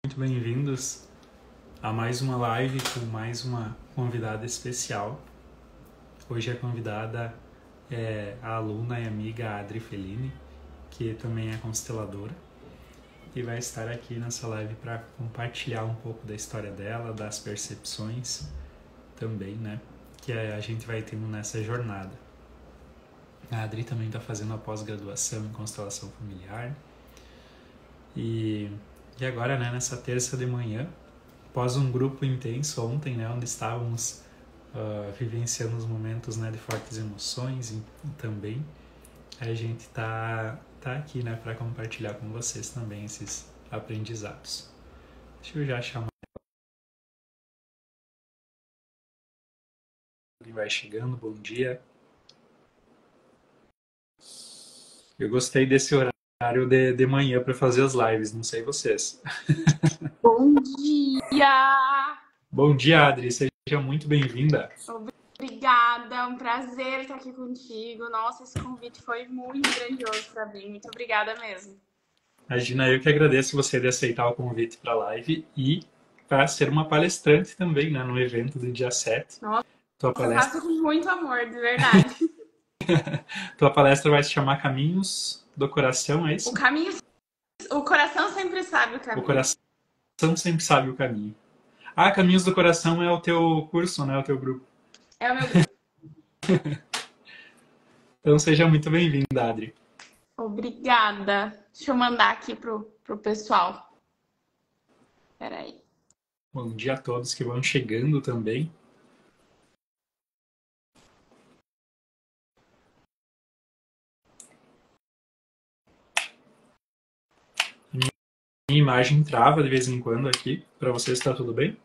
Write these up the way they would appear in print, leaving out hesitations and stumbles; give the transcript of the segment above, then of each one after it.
Muito bem-vindos a mais uma live com mais uma convidada especial. Hoje a convidada é a aluna e amiga Adri Fellini, que também é consteladora, e vai estar aqui nessa live para compartilhar um pouco da história dela, das percepções também, né, que a gente vai tendo nessa jornada. A Adri também está fazendo a pós-graduação em constelação familiar. E agora, né, nessa terça de manhã, após um grupo intenso ontem, né, onde estávamos vivenciando os momentos, né, de fortes emoções e também a gente tá aqui, né, para compartilhar com vocês também esses aprendizados. Deixa eu já chamar. Ele vai chegando, bom dia. Eu gostei desse horário de manhã para fazer as lives, não sei vocês. Bom dia! Bom dia, Adri, seja muito bem-vinda. Obrigada, é um prazer estar aqui contigo. Nossa, esse convite foi muito grandioso para mim. Muito obrigada mesmo. Imagina, eu que agradeço você de aceitar o convite para a live e para ser uma palestrante também, né, no evento do dia 7. Nossa, Tua eu faço com muito amor, de verdade. Tua palestra vai se chamar Caminhos do Coração, é isso? O coração sempre sabe o caminho. O coração sempre sabe o caminho. Ah, Caminhos do Coração é o teu curso, né, o teu grupo. É o meu grupo. Então seja muito bem-vinda, Adri. Obrigada. Deixa eu mandar aqui pro pessoal. Peraí. Bom dia a todos que vão chegando também. Minha imagem trava de vez em quando aqui. Para vocês está tudo bem?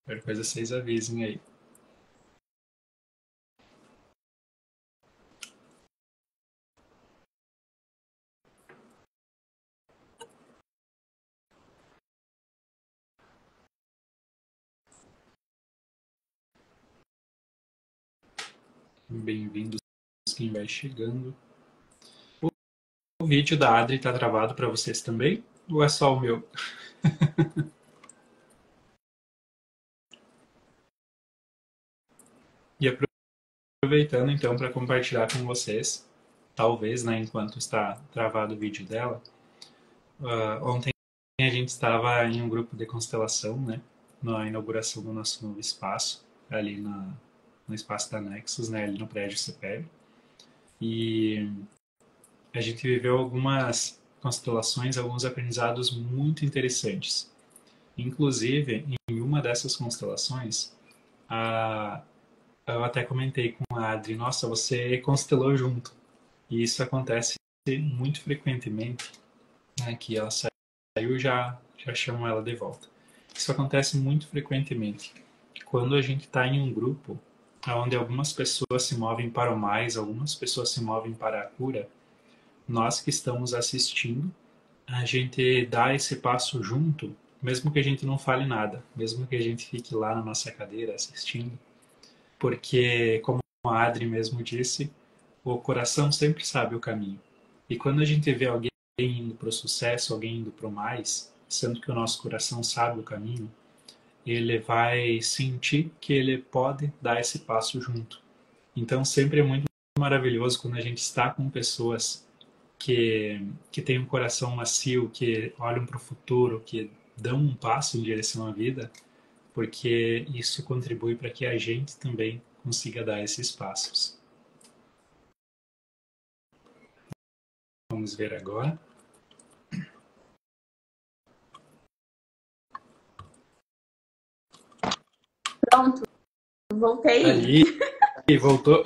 Qualquer coisa vocês avisem aí. Bem-vindos quem vai chegando. O vídeo da Adri está travado para vocês também? Ou é só o meu? E aproveitando então para compartilhar com vocês, talvez, né, enquanto está travado o vídeo dela, ontem a gente estava em um grupo de constelação, né, na inauguração do nosso novo espaço, ali no espaço da Nexus, né, ali no prédio CPEB. E a gente viveu algumas constelações, alguns aprendizados muito interessantes. Inclusive, em uma dessas constelações, eu até comentei com a Adri, nossa, você constelou junto. E isso acontece muito frequentemente, né, que ela saiu, já chamam ela de volta. Isso acontece muito frequentemente. Quando a gente está em um grupo onde algumas pessoas se movem para o mais, algumas pessoas se movem para a cura, nós que estamos assistindo, a gente dá esse passo junto, mesmo que a gente não fale nada, mesmo que a gente fique lá na nossa cadeira assistindo, porque, como a Adri mesmo disse, o coração sempre sabe o caminho. E quando a gente vê alguém indo para o sucesso, alguém indo para o mais, sendo que o nosso coração sabe o caminho, ele vai sentir que ele pode dar esse passo junto. Então sempre é muito maravilhoso quando a gente está com pessoas que têm um coração macio, que olham para o futuro, que dão um passo em direção à vida, porque isso contribui para que a gente também consiga dar esses passos. Vamos ver agora. Pronto. Voltei. Ali, voltou.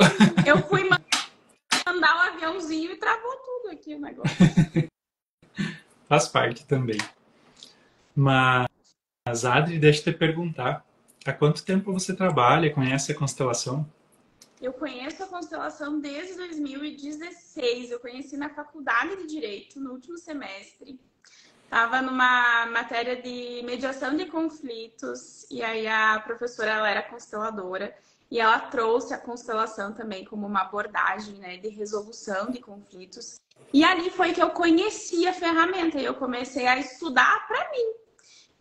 Eu fui mandar um aviãozinho e travou tudo aqui o negócio. Faz parte também. Mas, Adri, deixa eu te perguntar. Há quanto tempo você trabalha, conhece a constelação? Eu conheço a constelação desde 2016. Eu conheci na faculdade de Direito, no último semestre. Estava numa matéria de mediação de conflitos, e aí a professora ela era consteladora. e ela trouxe a constelação também como uma abordagem, né, de resolução de conflitos. E ali foi que eu conheci a ferramenta e eu comecei a estudar para mim.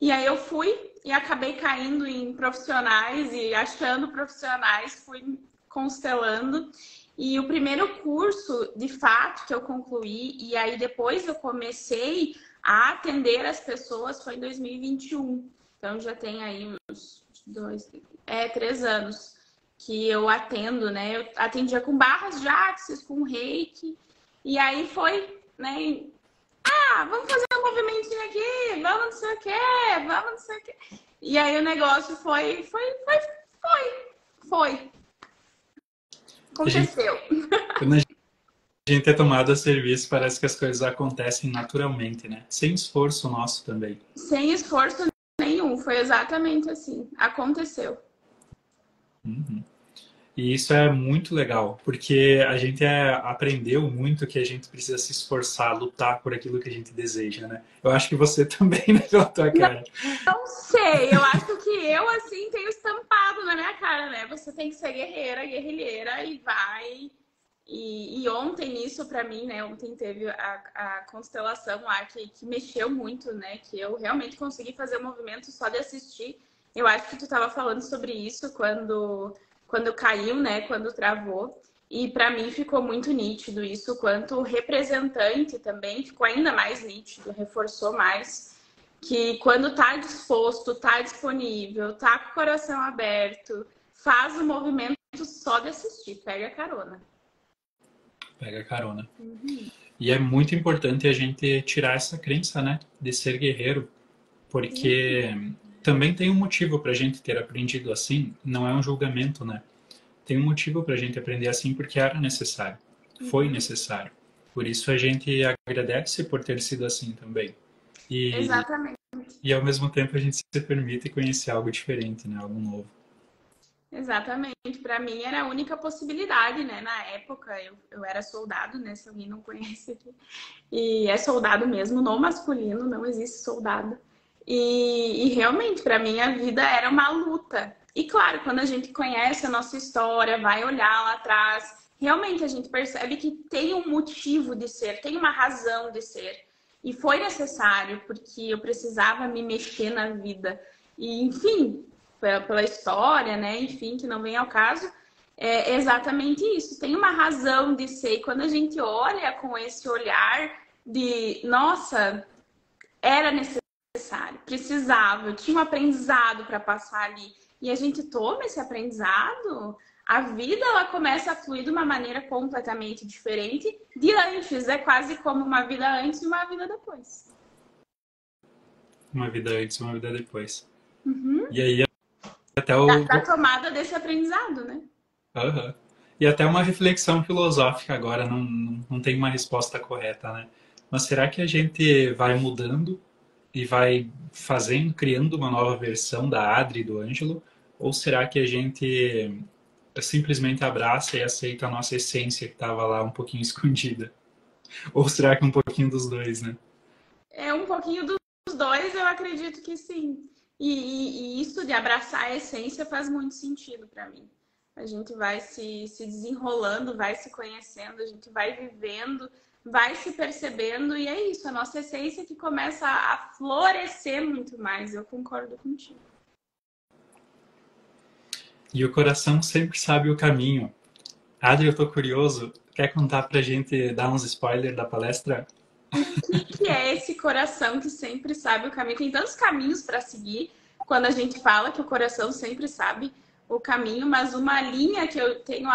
E aí eu fui e acabei caindo em profissionais e achando profissionais, fui constelando. E o primeiro curso, de fato, que eu concluí, e aí depois eu comecei a atender as pessoas, foi em 2021. Então já tem aí uns 3 anos que eu atendo, né? Eu atendia com barras de axis, com reiki. E aí foi, né? Vamos fazer um movimentinho aqui, vamos não sei o quê, vamos não sei o quê. E aí o negócio foi. Aconteceu. Quando a gente é tomado a serviço, parece que as coisas acontecem naturalmente, né? Sem esforço nosso também. Sem esforço nenhum, foi exatamente assim. Aconteceu. Uhum. E isso é muito legal, porque a gente aprendeu muito que a gente precisa se esforçar, lutar por aquilo que a gente deseja, né? Eu acho que você também, né, pela tua cara. Não sei, eu acho que eu, assim, tenho estampado na minha cara, né? Você tem que ser guerreira, guerrilheira e vai. E ontem isso pra mim, né? Ontem teve a constelação lá que mexeu muito, né? Que eu realmente consegui fazer o movimento só de assistir. Eu acho que tu tava falando sobre isso quando caiu, né? Quando travou. E para mim ficou muito nítido isso, quanto representante também ficou ainda mais nítido, reforçou mais que quando tá disposto, tá disponível, tá com o coração aberto, faz o movimento só de assistir, pega a carona. Pega carona. Uhum. E é muito importante a gente tirar essa crença, né, de ser guerreiro, porque também tem um motivo para a gente ter aprendido assim, não é um julgamento, né? Tem um motivo para a gente aprender assim porque era necessário, foi necessário. Por isso a gente agradece por ter sido assim também. Exatamente. E ao mesmo tempo a gente se permite conhecer algo diferente, né, algo novo. Exatamente. Para mim era a única possibilidade, né? Na época eu era soldado, né? Se alguém não conhece aqui. E é soldado mesmo, no masculino, não existe soldado. E realmente, para mim, a vida era uma luta. E claro, quando a gente conhece a nossa história, vai olhar lá atrás, realmente a gente percebe que tem um motivo de ser, tem uma razão de ser. E foi necessário, porque eu precisava me mexer na vida. E, enfim, pela história, né? Enfim, que não vem ao caso, é exatamente isso. Tem uma razão de ser. E quando a gente olha com esse olhar de, nossa, era necessário, precisava, eu tinha um aprendizado para passar ali. E a gente toma esse aprendizado, a vida ela começa a fluir de uma maneira completamente diferente de antes. É quase como uma vida antes e uma vida depois. Uma vida antes, uma vida depois. Uhum. E aí até Da tomada desse aprendizado, né? Uhum. E até uma reflexão filosófica agora, não tem uma resposta correta, né? Mas será que a gente vai mudando e vai fazendo, criando uma nova versão da Adri e do Ângelo? Ou será que a gente simplesmente abraça e aceita a nossa essência que estava lá um pouquinho escondida? Ou será que um pouquinho dos dois, né? É um pouquinho dos dois, eu acredito que sim. E isso de abraçar a essência faz muito sentido para mim. A gente vai se desenrolando, vai se conhecendo, a gente vai vivendo, vai se percebendo, e é isso, a nossa essência que começa a florescer muito mais. Eu concordo contigo. E o coração sempre sabe o caminho. Adri, eu tô curioso. Quer contar pra gente, dar uns spoilers da palestra? O que é esse coração que sempre sabe o caminho? Tem tantos caminhos para seguir quando a gente fala que o coração sempre sabe o caminho, mas uma linha que eu tenho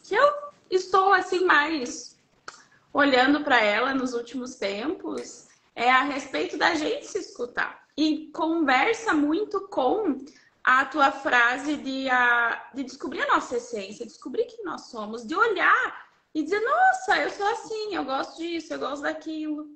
que eu estou assim mais olhando para ela nos últimos tempos é a respeito da gente se escutar. E conversa muito com a tua frase de descobrir a nossa essência, descobrir quem nós somos, de olhar e dizer, nossa, eu sou assim, eu gosto disso, eu gosto daquilo.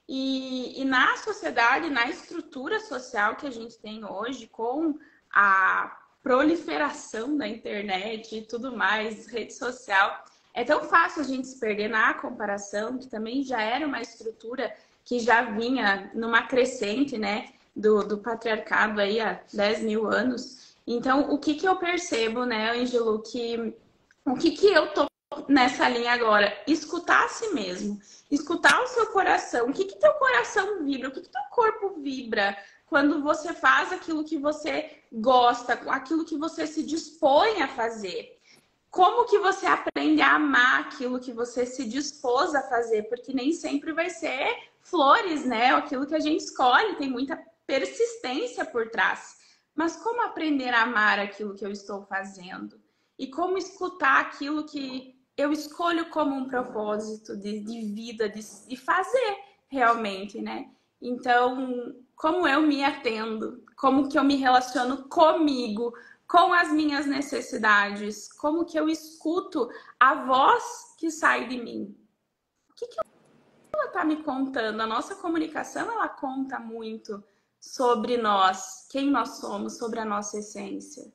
E na sociedade, na estrutura social que a gente tem hoje, com a proliferação da internet e tudo mais, rede social, é tão fácil a gente se perder na comparação, que também já era uma estrutura que já vinha numa crescente, né, do patriarcado aí há 10 mil anos. Então, o que que eu percebo, né, Ângelo, o que que eu tô nessa linha agora? Escutar a si mesmo, escutar o seu coração. O que que teu coração vibra? O que que teu corpo vibra quando você faz aquilo que você gosta, aquilo que você se dispõe a fazer? Como que você aprende a amar aquilo que você se dispôs a fazer? Porque nem sempre vai ser flores, né? Aquilo que a gente escolhe, tem muita persistência por trás. Mas como aprender a amar aquilo que eu estou fazendo? E como escutar aquilo que eu escolho como um propósito de vida, de fazer realmente, né? Então, como eu me atendo? Como que eu me relaciono comigo? Com as minhas necessidades, como que eu escuto a voz que sai de mim. O que que ela está me contando? A nossa comunicação, ela conta muito sobre nós, quem nós somos, sobre a nossa essência.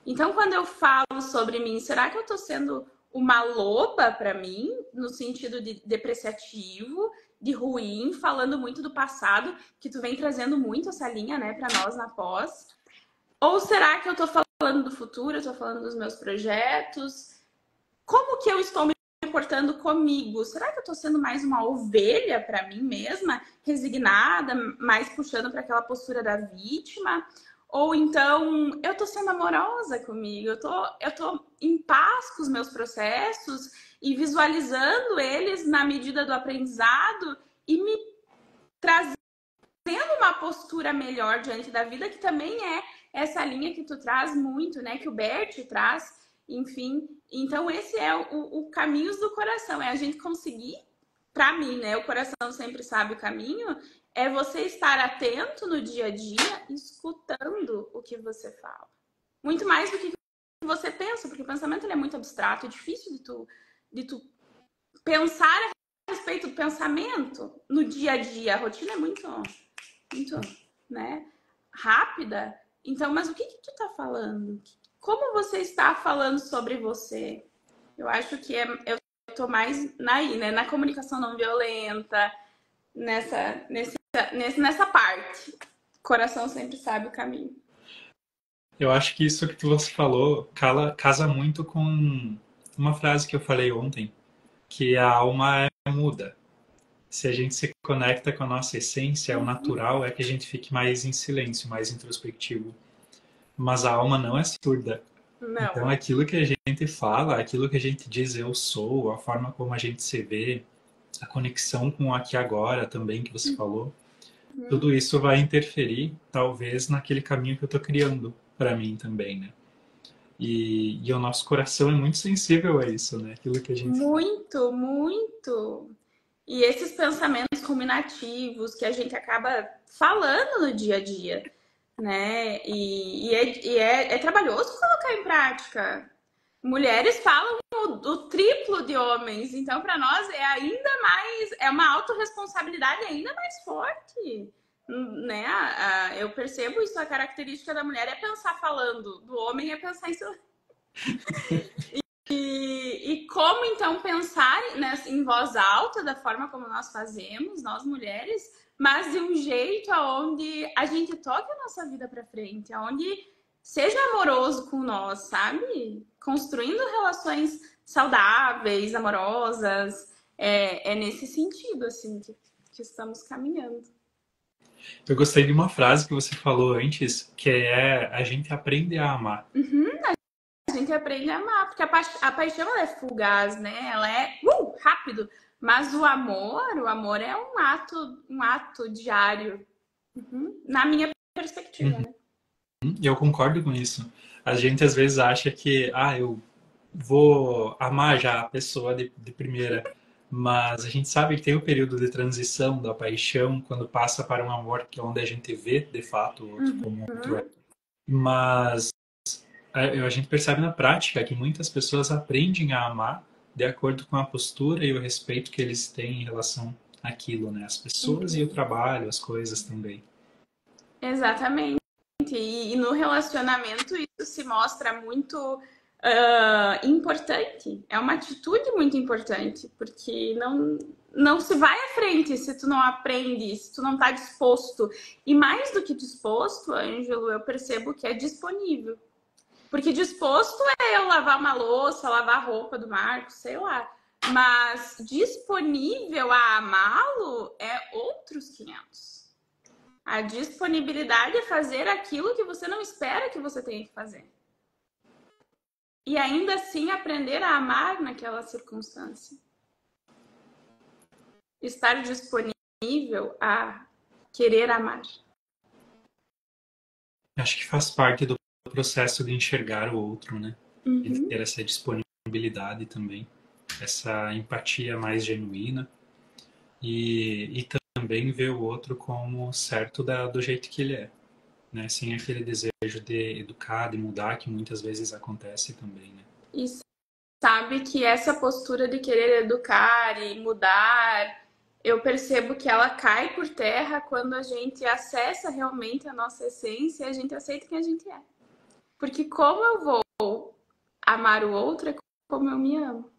Então, quando eu falo sobre mim, será que eu estou sendo uma loba para mim, no sentido de depreciativo, de ruim, falando muito do passado, que tu vem trazendo muito essa linha, né, para nós na pós? Ou será que eu estou falando do futuro, eu estou falando dos meus projetos? Como que eu estou me comportando comigo? Será que eu estou sendo mais uma ovelha para mim mesma, resignada, mais puxando para aquela postura da vítima? Ou então eu estou sendo amorosa comigo, eu tô em paz com os meus processos e visualizando eles na medida do aprendizado e me trazendo uma postura melhor diante da vida, que também é essa linha que tu traz muito, né? Que o Bert traz, enfim. Então, esse é o caminhos do coração. É a gente conseguir, para mim, né? O coração sempre sabe o caminho. É você estar atento no dia a dia, escutando o que você fala. Muito mais do que você pensa, porque o pensamento ele é muito abstrato, é difícil de tu pensar a respeito do pensamento no dia a dia. A rotina é muito, né, rápida. Então, mas o que que tu tá falando? Como você está falando sobre você? Eu acho que eu tô mais né, na comunicação não violenta, nessa parte. O coração sempre sabe o caminho. Eu acho que isso que você falou casa muito com uma frase que eu falei ontem, que a alma é muda. Se a gente se conecta com a nossa essência, o natural é que a gente fique mais em silêncio, mais introspectivo. Mas a alma não é surda. Não. Então, aquilo que a gente fala, aquilo que a gente diz eu sou, a forma como a gente se vê, a conexão com o aqui e agora também que você falou, tudo isso vai interferir, talvez, naquele caminho que eu estou criando para mim também, né? E o nosso coração é muito sensível a isso, né? Aquilo que a gente muito, muito. E esses pensamentos ruminativos que a gente acaba falando no dia a dia, né? É trabalhoso colocar em prática. Mulheres falam o triplo de homens, então para nós é ainda mais, é uma autorresponsabilidade ainda mais forte, né? Eu percebo isso, a característica da mulher é pensar falando, do homem é pensar em silêncio. E como então pensar, né, em voz alta, da forma como nós fazemos, nós mulheres, mas de um jeito aonde a gente toque a nossa vida para frente, aonde seja amoroso com nós, sabe? Construindo relações saudáveis, amorosas. É nesse sentido, assim, que estamos caminhando. Eu gostei de uma frase que você falou antes, que é a gente aprende a amar. A gente aprende a amar, porque a paixão ela é fugaz, né? Ela é rápido. Mas o amor é um ato diário. Na minha perspectiva, né? E eu concordo com isso. A gente às vezes acha que, eu vou amar já a pessoa de primeira, mas a gente sabe que tem o período de transição da paixão, quando passa para um amor que é onde a gente vê de fato o outro como outro é. Mas a gente percebe na prática que muitas pessoas aprendem a amar de acordo com a postura e o respeito que eles têm em relação àquilo, né? As pessoas e o trabalho, as coisas também. Exatamente. E no relacionamento isso se mostra muito importante. É uma atitude muito importante, porque não se vai à frente se tu não aprende, se tu não está disposto. E mais do que disposto, Ângelo, eu percebo que é disponível. Porque disposto é eu lavar uma louça, lavar a roupa do Marcos, sei lá. Mas disponível a amá-lo é outros 500. A disponibilidade é fazer aquilo que você não espera que você tenha que fazer. E ainda assim aprender a amar naquela circunstância. Estar disponível a querer amar. Acho que faz parte do processo de enxergar o outro, né? De ter essa disponibilidade também, essa empatia mais genuína e também ver o outro como certo do jeito que ele é, né? Sem aquele desejo de educar, de mudar, que muitas vezes acontece também, né? E sabe que essa postura de querer educar e mudar, eu percebo que ela cai por terra quando a gente acessa realmente a nossa essência e a gente aceita quem a gente é. Porque como eu vou amar o outro é como eu me amo.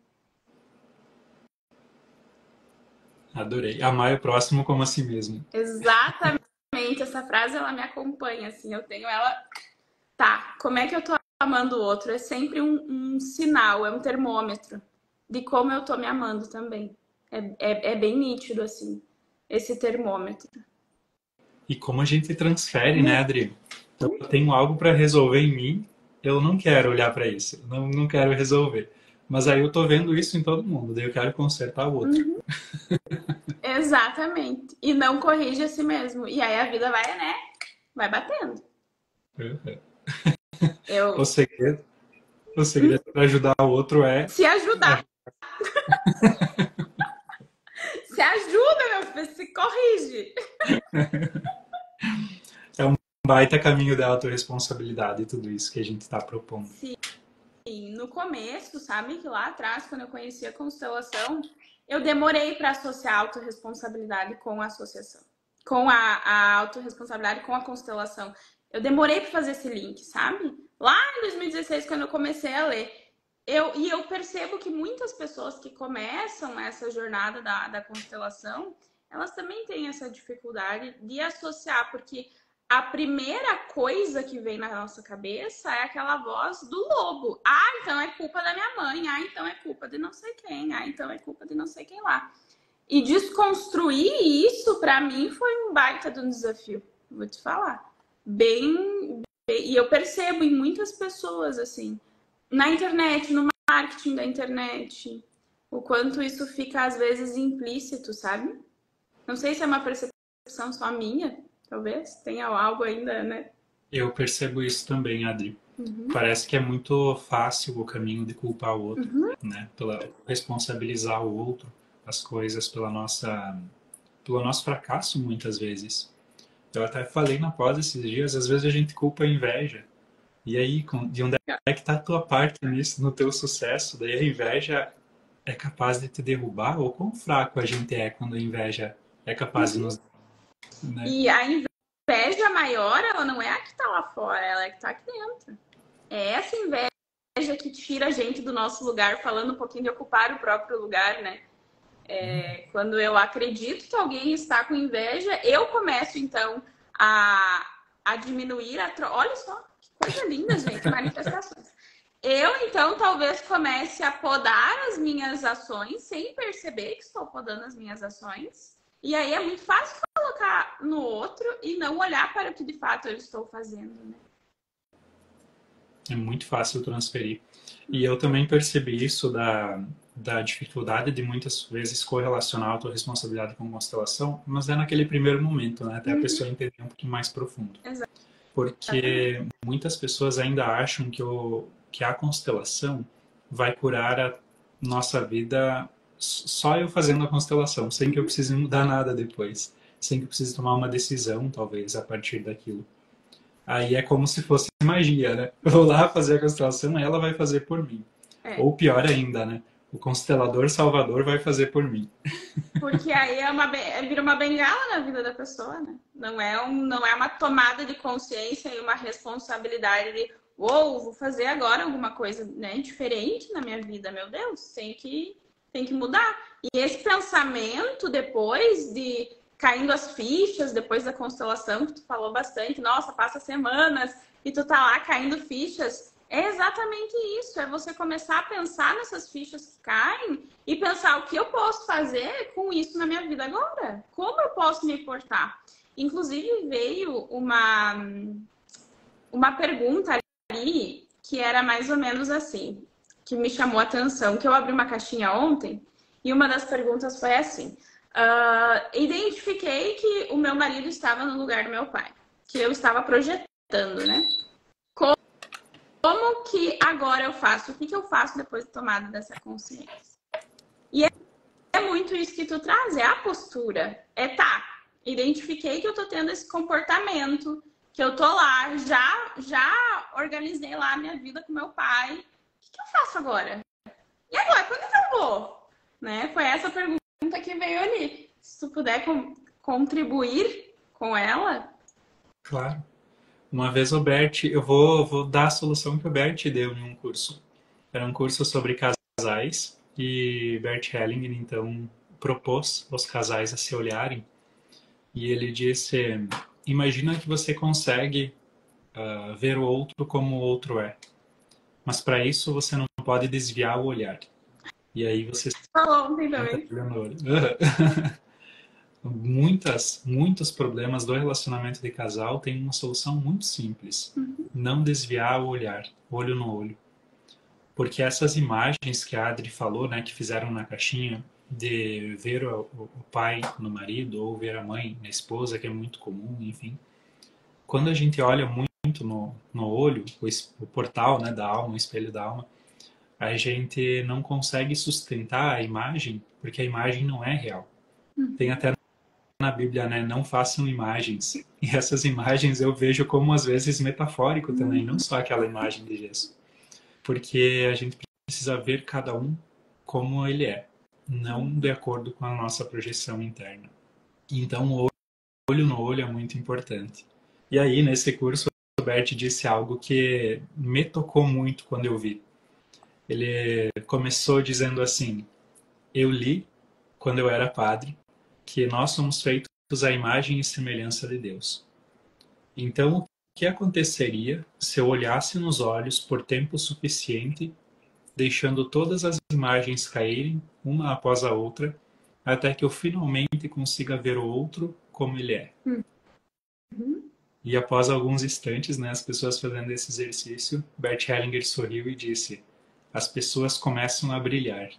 Adorei. Amar o próximo como a si mesmo. Exatamente. Essa frase, ela me acompanha, assim. Eu tenho ela... Tá, como é que eu tô amando o outro? É sempre um sinal, é um termômetro de como eu tô me amando também. É bem nítido, assim, esse termômetro. E como a gente transfere, né, Adri? Então, eu tenho algo para resolver em mim, eu não quero olhar para isso, não quero resolver. Mas aí eu tô vendo isso em todo mundo, daí eu quero consertar o outro. Exatamente. E não corrige a si mesmo. E aí a vida vai, né? Vai batendo. O segredo, para ajudar o outro é Se ajudar. Se ajuda, meu filho, se corrige. é um baita caminho da autorresponsabilidade e tudo isso que a gente está propondo. Sim. No começo, sabe que lá atrás, quando eu conheci a constelação, eu demorei para associar a autorresponsabilidade com a associação. Com a autorresponsabilidade com a constelação. Eu demorei para fazer esse link, sabe? Lá em 2016, quando eu comecei a ler. Eu percebo que muitas pessoas que começam essa jornada da constelação, elas também têm essa dificuldade de associar, porque a primeira coisa que vem na nossa cabeça é aquela voz do lobo. Ah, então é culpa da minha mãe. Ah, então é culpa de não sei quem. Ah, então é culpa de não sei quem lá. E desconstruir isso, para mim, foi um baita de um desafio. Vou te falar. E eu percebo em muitas pessoas, assim, na internet, no marketing da internet, o quanto isso fica, às vezes, implícito, sabe? Não sei se é uma percepção só minha, talvez tenha algo ainda, né? Eu percebo isso também, Adri. Parece que é muito fácil o caminho de culpar o outro, né? Pela responsabilizar o outro, as coisas pelo nosso fracasso, muitas vezes. Eu até falei na pós esses dias, às vezes a gente culpa a inveja. E aí, de onde é que está a tua parte nisso, no teu sucesso? Daí a inveja é capaz de te derrubar? Ou quão fraco a gente é quando a inveja é capaz de nos... Né? E a inveja maior, ela não é a que está lá fora, ela é a que está aqui dentro. É essa inveja que tira a gente do nosso lugar, falando um pouquinho de ocupar o próprio lugar, né? Quando eu acredito que alguém está com inveja, eu começo, então, a diminuir a... Olha só, que coisa linda, gente, manifestações. Eu, então, talvez comece a podar as minhas ações sem perceber que estou podando as minhas ações. E aí é muito fácil colocar no outro e não olhar para o que de fato eu estou fazendo, né? É muito fácil transferir. E eu também percebi isso da dificuldade de muitas vezes correlacionar a autorresponsabilidade com constelação, mas é naquele primeiro momento, né? Até a pessoa entender um pouquinho mais profundo. Exato. Porque muitas pessoas ainda acham que a constelação vai curar a nossa vida só eu fazendo a constelação, sem que eu precise mudar nada depois, sem que eu precise tomar uma decisão, talvez, a partir daquilo. Aí é como se fosse magia, né? Eu vou lá fazer a constelação, ela vai fazer por mim. Ou pior ainda, né? O constelador salvador vai fazer por mim. Porque aí vira uma bengala na vida da pessoa, né? Não é uma tomada de consciência e uma responsabilidade de vou fazer agora alguma coisa, né, diferente na minha vida, meu Deus, tem que mudar. E esse pensamento depois de caindo as fichas, depois da constelação, que tu falou bastante, nossa, passa semanas e tu tá lá caindo fichas, É exatamente isso, é você começar a pensar nessas fichas que caem e pensar o que eu posso fazer com isso na minha vida agora. Como eu posso me portar? Inclusive veio uma pergunta ali que era mais ou menos assim, que me chamou a atenção, que eu abri uma caixinha ontem e uma das perguntas foi assim: identifiquei que o meu marido estava no lugar do meu pai, que eu estava projetando, né? Como que agora eu faço? O que eu faço depois de tomada dessa consciência? E é muito isso que tu traz, é a postura. É identifiquei que eu tô tendo esse comportamento, que eu tô lá, já organizei lá a minha vida com meu pai. O que eu faço agora? E agora, para onde eu vou? Né? Foi essa pergunta que veio ali. Se tu puder contribuir com ela. Claro. Uma vez o Bert, eu vou dar a solução que o Bert deu em um curso. Era um curso sobre casais e Bert Hellinger, então, propôs aos casais a se olharem e ele disse, imagina que você consegue ver o outro como o outro é, mas para isso você não pode desviar o olhar. E aí você Falou ontem senta também. olhando o olho. Muitos problemas do relacionamento de casal têm uma solução muito simples. Não desviar o olhar, olho no olho. Porque essas imagens que a Adri falou, né, que fizeram na caixinha, de ver o pai no marido ou ver a mãe na esposa, que é muito comum, enfim. Quando a gente olha muito no olho, o portal, né, da alma, o espelho da alma, a gente não consegue sustentar a imagem, porque a imagem não é real. Tem até na Bíblia, né, não façam imagens. E essas imagens eu vejo como, às vezes, metafórico também, não só aquela imagem de gesso. Porque a gente precisa ver cada um como ele é, não de acordo com a nossa projeção interna. Então, o olho no olho é muito importante. E aí, nesse curso, o Bert disse algo que me tocou muito quando eu vi. Ele começou dizendo assim, eu li, quando eu era padre, que nós somos feitos à imagem e semelhança de Deus. Então, o que aconteceria se eu olhasse nos olhos por tempo suficiente, deixando todas as imagens caírem, uma após a outra, até que eu finalmente consiga ver o outro como ele é? E após alguns instantes, né, as pessoas fazendo esse exercício, Bert Hellinger sorriu e disse, as pessoas começam a brilhar.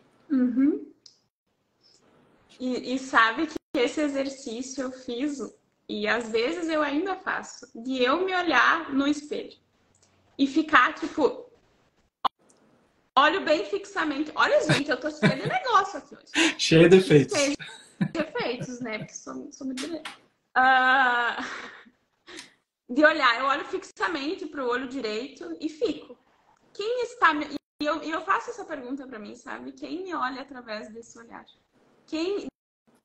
E sabe que esse exercício eu fiz, e às vezes eu ainda faço, de eu me olhar no espelho e ficar, tipo, olho bem fixamente. Olha, gente, eu tô cheia de negócio aqui hoje. Cheio de defeitos. Cheio de defeitos, né? Porque sou muito grande. De olhar, eu olho fixamente pro olho direito e fico. Quem está... E eu faço essa pergunta pra mim, sabe? Quem me olha através desse olhar? Quem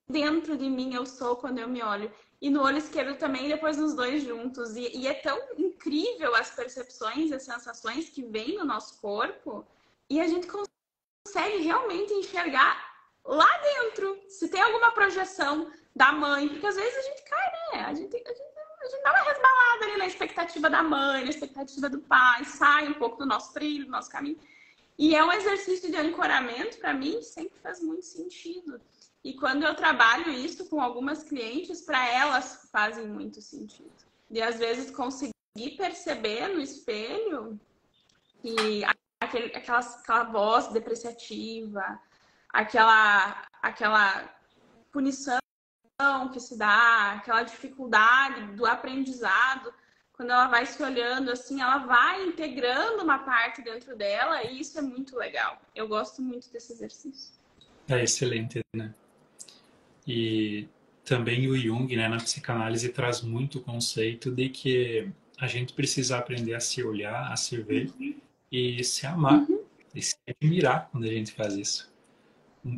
dentro de mim eu sou quando eu me olho? E no olho esquerdo também, depois nos dois juntos. E é tão incrível as percepções e as sensações que vêm no nosso corpo. E a gente consegue realmente enxergar lá dentro. Se tem alguma projeção da mãe. Porque às vezes a gente cai, né? A gente dá uma resbalada ali na expectativa da mãe, na expectativa do pai. Sai um pouco do nosso trilho, do nosso caminho. E é um exercício de ancoramento, para mim, sempre faz muito sentido. E quando eu trabalho isso com algumas clientes, para elas fazem muito sentido. E às vezes conseguir perceber no espelho que aquela voz depreciativa, aquela punição que se dá, aquela dificuldade do aprendizado, quando ela vai se olhando assim, ela vai integrando uma parte dentro dela e isso é muito legal. Eu gosto muito desse exercício. É excelente, né? E também o Jung, né, na psicanálise, traz muito o conceito de que a gente precisa aprender a se olhar, a se ver e se amar e se admirar quando a gente faz isso.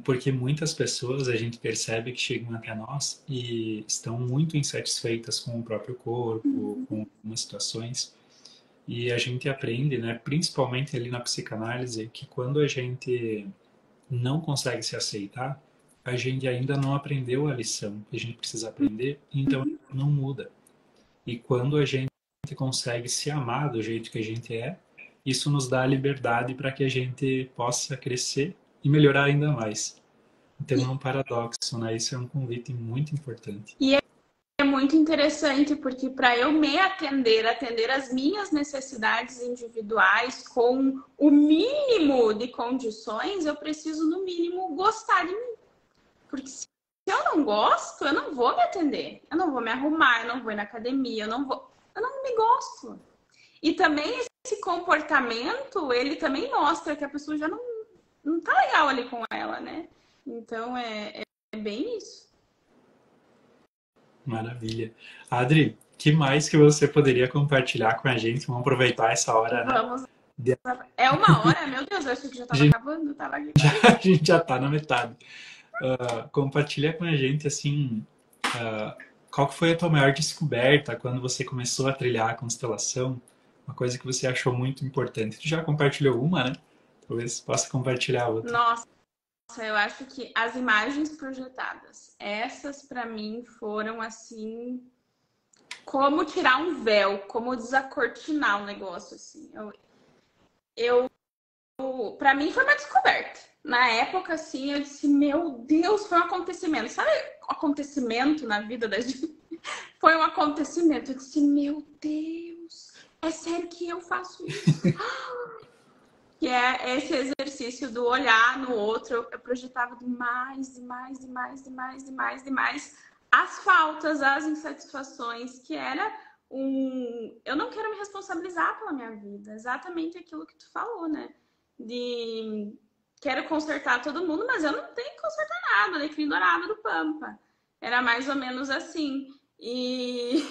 Porque muitas pessoas a gente percebe que chegam até nós e estão muito insatisfeitas com o próprio corpo, com algumas situações. E a gente aprende, né, principalmente ali na psicanálise, que quando a gente não consegue se aceitar, a gente ainda não aprendeu a lição que a gente precisa aprender, então não muda. E quando a gente consegue se amar do jeito que a gente é, isso nos dá a liberdade para que a gente possa crescer e melhorar ainda mais. Então é um paradoxo, né? Isso é um convite muito importante. E é muito interessante, porque para eu me atender às minhas necessidades individuais com o mínimo de condições, eu preciso, no mínimo, gostar de mim. Porque se eu não gosto, eu não vou me atender. Eu não vou me arrumar, eu não vou ir na academia, eu não me gosto. E também esse comportamento, ele também mostra que a pessoa já não tá legal ali com ela, né? Então é bem isso. Maravilha. Adri, que mais que você poderia compartilhar com a gente? Vamos aproveitar essa hora, né? Vamos. É 1 hora? Meu Deus, eu achei que já A tava gente, acabando, eu tava aqui. a gente já está na metade. Compartilha com a gente, assim, qual que foi a tua maior descoberta quando você começou a trilhar a constelação? Uma coisa que você achou muito importante. Tu já compartilhou uma, né? Talvez possa compartilhar outra. Nossa, eu acho que as imagens projetadas, essas para mim foram assim, como tirar um véu, como desacortinar o negócio, assim. Para mim foi uma descoberta. Na época, assim, eu disse, meu Deus, foi um acontecimento. Sabe acontecimento na vida da gente? Foi um acontecimento. Eu disse, meu Deus, é sério que eu faço isso? Que é esse exercício do olhar no outro. Eu projetava demais, demais, demais, demais, demais, demais as faltas, as insatisfações, que era eu não quero me responsabilizar pela minha vida. Exatamente aquilo que tu falou, né? De quero consertar todo mundo, mas eu não tenho que consertar nada, alecrim dourado do Pampa. Era mais ou menos assim. E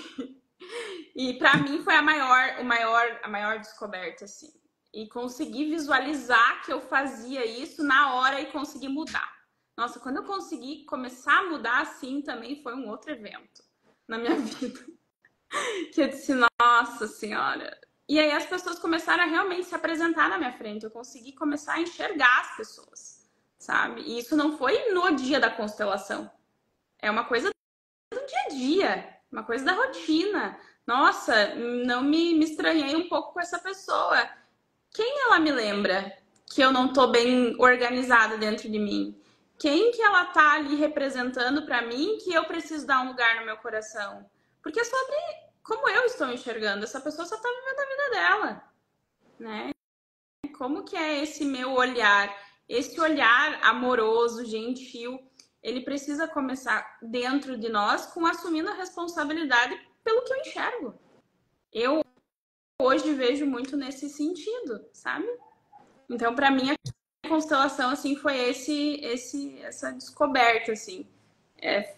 para mim foi a maior descoberta, assim. E conseguir visualizar que eu fazia isso na hora e conseguir mudar. Nossa, quando eu consegui começar a mudar assim, também foi um outro evento na minha vida. Que eu disse, nossa senhora. E aí as pessoas começaram a realmente se apresentar na minha frente. Eu consegui começar a enxergar as pessoas, sabe? E isso não foi no dia da constelação. É uma coisa do dia a dia, uma coisa da rotina. Nossa, não me estranhei um pouco com essa pessoa. Quem ela me lembra que eu não tô bem organizada dentro de mim? Quem que ela tá ali representando para mim que eu preciso dar um lugar no meu coração? Porque é sobre como eu estou enxergando. Essa pessoa só tá vivendo a vida dela, né? Como que é esse meu olhar? Esse olhar amoroso, gentil, ele precisa começar dentro de nós com assumindo a responsabilidade pelo que eu enxergo. Eu hoje vejo muito nesse sentido, sabe? Então, para mim, a constelação assim foi essa descoberta assim.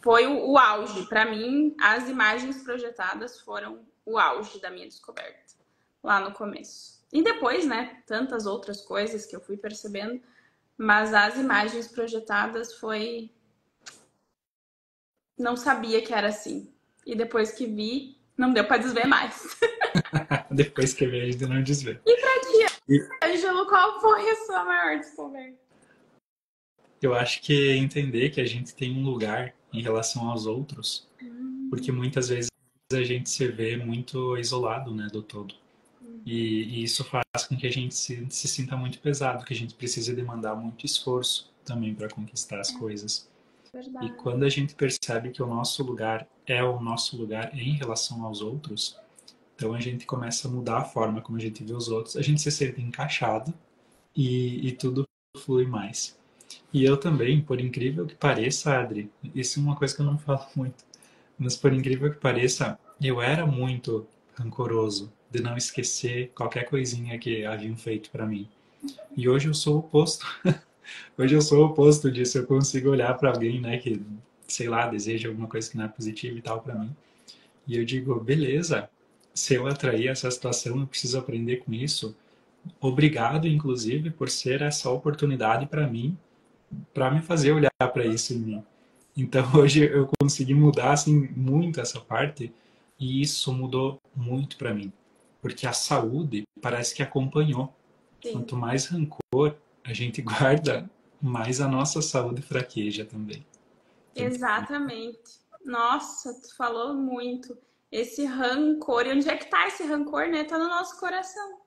Foi o auge. Para mim, as imagens projetadas foram o auge da minha descoberta lá no começo. E depois, né, tantas outras coisas que eu fui percebendo, mas as imagens projetadas foi... Não sabia que era assim. E depois que vi, não deu para desver mais. Depois que veio, ainda não desvê. E pra ti, Ângelo, qual foi a sua maior descoberta? Eu acho que é entender que a gente tem um lugar em relação aos outros, porque muitas vezes a gente se vê muito isolado, né, do todo. E isso faz com que a gente se sinta muito pesado, que a gente precisa demandar muito esforço também para conquistar as coisas. Verdade. E quando a gente percebe que o nosso lugar é o nosso lugar em relação aos outros, então a gente começa a mudar a forma como a gente vê os outros, a gente se sente encaixado e tudo flui mais. E eu também, por incrível que pareça, Adri, isso é uma coisa que eu não falo muito, mas por incrível que pareça, eu era muito rancoroso de não esquecer qualquer coisinha que haviam feito para mim. E hoje eu sou o oposto. Hoje eu sou o oposto disso. Eu consigo olhar para alguém, né, que, sei lá, deseja alguma coisa que não é positiva e tal para mim. E eu digo, beleza, se eu atrair essa situação, eu preciso aprender com isso. Obrigado, inclusive, por ser essa oportunidade para mim, para me fazer olhar para isso em mim. Então hoje eu consegui mudar assim muito essa parte e isso mudou muito para mim, porque a saúde parece que acompanhou. Sim. Quanto mais rancor a gente guarda, mais a nossa saúde fraqueja também. Exatamente. Nossa, tu falou muito. Esse rancor. E onde é que tá esse rancor, né? Tá no nosso coração.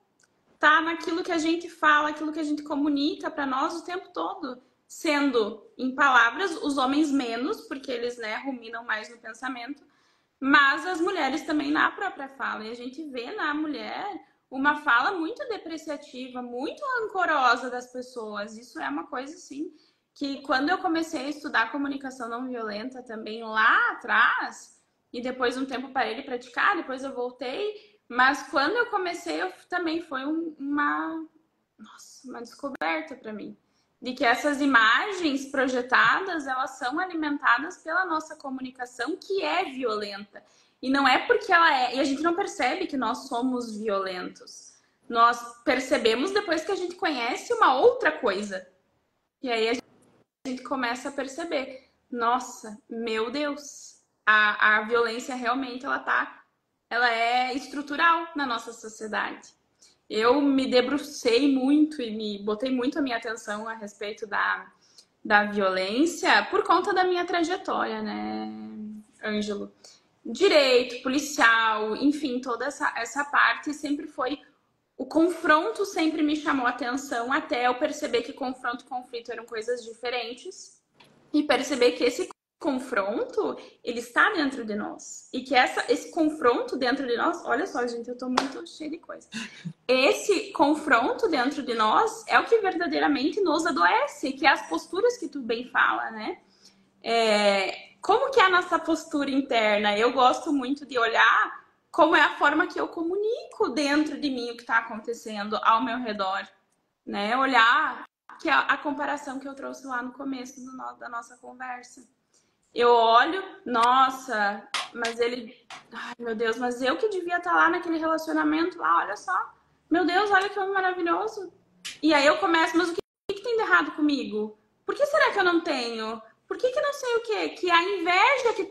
tá naquilo que a gente fala, aquilo que a gente comunica para nós o tempo todo. Sendo, em palavras, os homens menos, porque eles, né, ruminam mais no pensamento, mas as mulheres também na própria fala. E a gente vê na mulher uma fala muito depreciativa, muito rancorosa das pessoas. Isso é uma coisa, assim, que quando eu comecei a estudar comunicação não violenta também lá atrás, e depois um tempo parei de praticar, depois eu voltei, mas quando eu comecei, também foi uma descoberta para mim. De que essas imagens projetadas, elas são alimentadas pela nossa comunicação, que é violenta. E não é porque ela é... E a gente não percebe que nós somos violentos. Nós percebemos depois que a gente conhece uma outra coisa. E aí a gente começa a perceber. Nossa, meu Deus. A violência realmente, ela é estrutural na nossa sociedade. Eu me debrucei muito e me botei muito a minha atenção a respeito da violência por conta da minha trajetória, né, Ângelo? Direito, policial, enfim, toda essa parte sempre foi... O confronto sempre me chamou a atenção até eu perceber que confronto e conflito eram coisas diferentes e perceber que esse confronto, ele está dentro de nós. E que esse confronto dentro de nós... Olha só, gente, eu tô muito cheia de coisa. Esse confronto dentro de nós é o que verdadeiramente nos adoece, que é as posturas que tu bem fala, né? Como que é a nossa postura interna? Eu gosto muito de olhar como é a forma que eu comunico dentro de mim o que está acontecendo ao meu redor, né? Olhar que é a comparação que eu trouxe lá no começo da nossa conversa. Eu olho, nossa, mas ele... Ai, meu Deus, mas eu que devia estar lá naquele relacionamento lá, olha só. Meu Deus, olha que homem maravilhoso. E aí eu começo, mas o que tem de errado comigo? Por que será que eu não tenho? Por que não sei o quê? Que a inveja que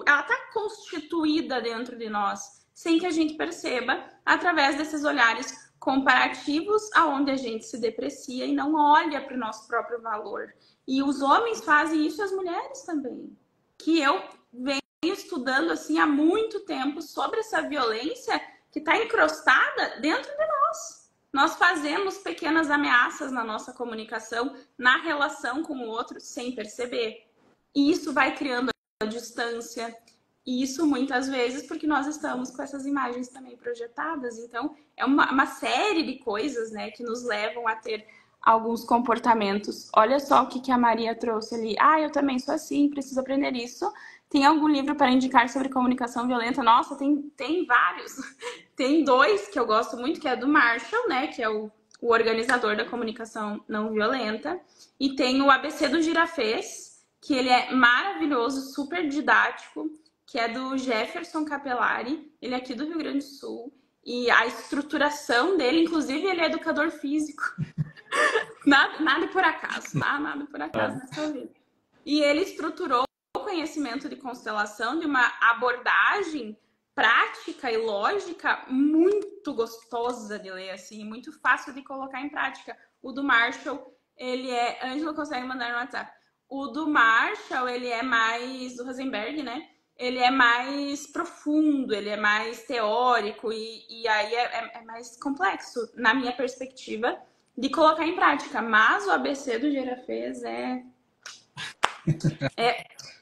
ela tá constituída dentro de nós, sem que a gente perceba, através desses olhares comparativos, aonde a gente se deprecia e não olha para o nosso próprio valor. E os homens fazem isso e as mulheres também. Que eu venho estudando assim há muito tempo sobre essa violência que está encrostada dentro de nós. Nós fazemos pequenas ameaças na nossa comunicação, na relação com o outro, sem perceber. E isso vai criando a distância. E isso muitas vezes porque nós estamos com essas imagens também projetadas. Então, é uma série de coisas, né, que nos levam a ter alguns comportamentos. Olha só o que a Maria trouxe ali. Eu também sou assim, preciso aprender isso. Tem algum livro para indicar sobre comunicação violenta? Nossa, tem vários. Tem 2 que eu gosto muito, que é do Marshall, né? Que é o organizador da comunicação não violenta. E tem o ABC do Girafês, que ele é maravilhoso, super didático, que é do Jefferson Capelari. Ele é aqui do Rio Grande do Sul. E a estruturação dele, inclusive, ele é educador físico. Nada por acaso, tá? Nada por acaso nessa vida. E ele estruturou o conhecimento de constelação de uma abordagem prática e lógica muito gostosa de ler, assim, muito fácil de colocar em prática. O do Marshall, ele é... Ângela consegue mandar no WhatsApp. O do Marshall, ele é mais... Do Rosenberg, né? Ele é mais profundo, ele é mais teórico e aí é mais complexo, na minha perspectiva, de colocar em prática. Mas o ABC do Girafês é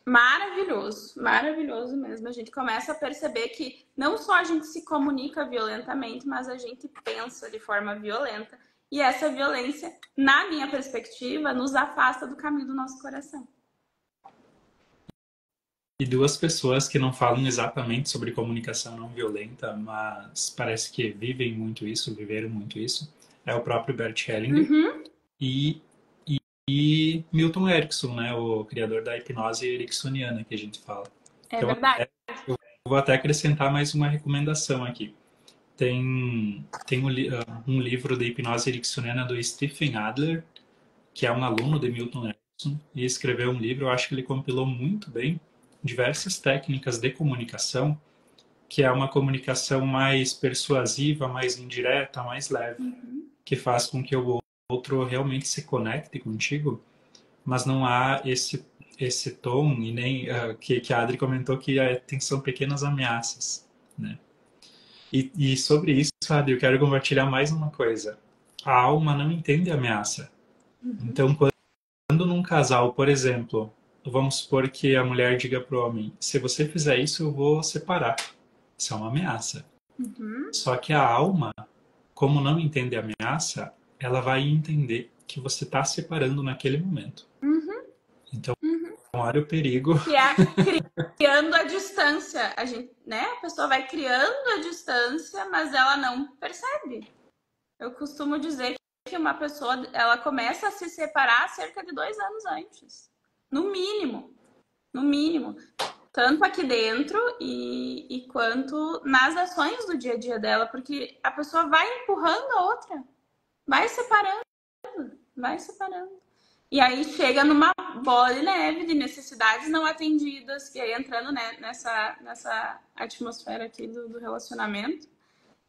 maravilhoso, maravilhoso mesmo. A gente começa a perceber que não só a gente se comunica violentamente, mas a gente pensa de forma violenta. E essa violência, na minha perspectiva, nos afasta do caminho do nosso coração. E 2 pessoas que não falam exatamente sobre comunicação não violenta, mas parece que viveram muito isso, é o próprio Bert Hellinger e Milton Erickson, né, o criador da hipnose ericksoniana que a gente fala. Então, verdade. Eu vou até acrescentar mais uma recomendação aqui. Tem um livro de hipnose ericksoniana do Stephen Adler, que é um aluno de Milton Erickson, e escreveu um livro, eu acho que ele compilou muito bem diversas técnicas de comunicação, que é uma comunicação mais persuasiva, mais indireta, mais leve, que faz com que o outro realmente se conecte contigo, mas não há esse tom, e nem que a Adri comentou que são pequenas ameaças, né? E sobre isso, Adi, eu quero compartilhar mais uma coisa. A alma não entende ameaça. Então, quando num casal, por exemplo, vamos supor que a mulher diga pro homem: se você fizer isso, eu vou separar. Isso é uma ameaça. Uhum. Só que a alma, como não entende a ameaça, ela vai entender que você está separando naquele momento. Uhum. Então, Uhum. olha o perigo. Criando a distância. A gente, né? A pessoa vai criando a distância, mas ela não percebe. Eu costumo dizer que uma pessoa ela começa a se separar cerca de 2 anos antes. No mínimo. No mínimo. Tanto aqui dentro e quanto nas ações do dia a dia dela, porque a pessoa vai empurrando a outra, vai separando, vai separando. E aí chega numa bola de neve de necessidades não atendidas, e aí entrando, né, nessa atmosfera aqui do relacionamento,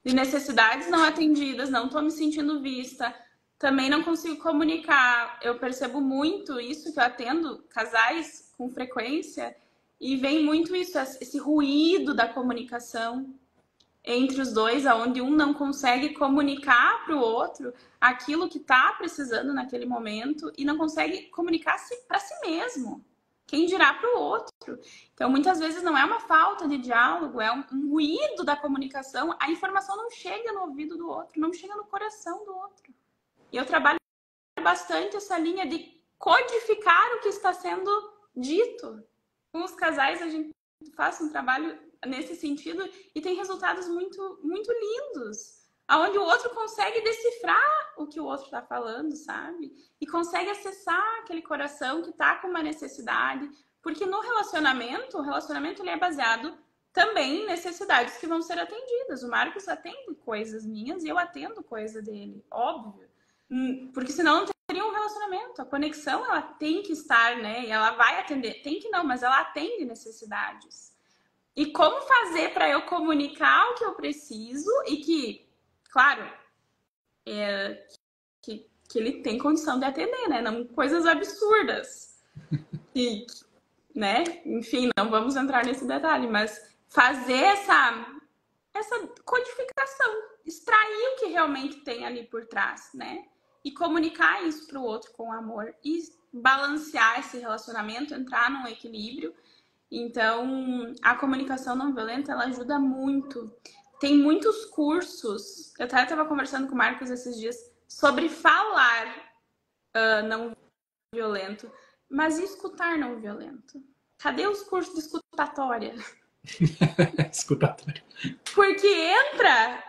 de necessidades não atendidas, não tô me sentindo vista, também não consigo comunicar. Eu percebo muito isso, que eu atendo casais com frequência, e vem muito isso, esse ruído da comunicação entre os dois, aonde um não consegue comunicar para o outro aquilo que está precisando naquele momento e não consegue comunicar para si mesmo. Quem dirá para o outro? Então, muitas vezes não é uma falta de diálogo, é um ruído da comunicação. A informação não chega no ouvido do outro, não chega no coração do outro. E eu trabalho bastante essa linha de codificar o que está sendo dito. Com os casais, a gente faz um trabalho nesse sentido e tem resultados muito, muito lindos, aonde o outro consegue decifrar o que o outro está falando, sabe? E consegue acessar aquele coração que está com uma necessidade, porque no relacionamento, o relacionamento ele é baseado também em necessidades que vão ser atendidas. O Marcos atende coisas minhas e eu atendo coisa dele, óbvio. Porque senão não teria um relacionamento. A conexão, ela tem que estar, né? E ela vai atender. Tem que não, mas ela atende necessidades. E como fazer para eu comunicar o que eu preciso e que, claro, que ele tem condição de atender, né? Não coisas absurdas. E, né? Enfim, não vamos entrar nesse detalhe, mas fazer essa codificação, extrair o que realmente tem ali por trás, né? E comunicar isso para o outro com amor e balancear esse relacionamento, entrar num equilíbrio. Então, a comunicação não violenta, ela ajuda muito. Tem muitos cursos. Eu até estava conversando com o Marcos esses dias sobre falar não violento, mas escutar não violento. Cadê os cursos de escutatória? Escutatório. Porque entra